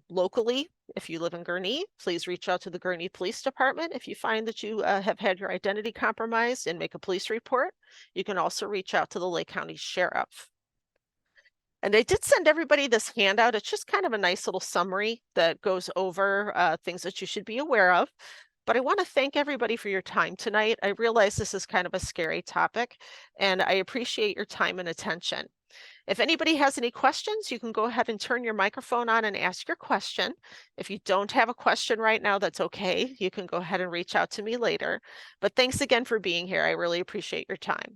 Locally, if you live in Gurnee, please reach out to the Gurnee Police Department. If you find that you have had your identity compromised and make a police report, you can also reach out to the Lake County Sheriff. And I did send everybody this handout. It's just kind of a nice little summary that goes over things that you should be aware of. But I want to thank everybody for your time tonight. I realize this is kind of a scary topic, and I appreciate your time and attention. If anybody has any questions, you can go ahead and turn your microphone on and ask your question. If you don't have a question right now, that's okay. You can go ahead and reach out to me later. But thanks again for being here. I really appreciate your time.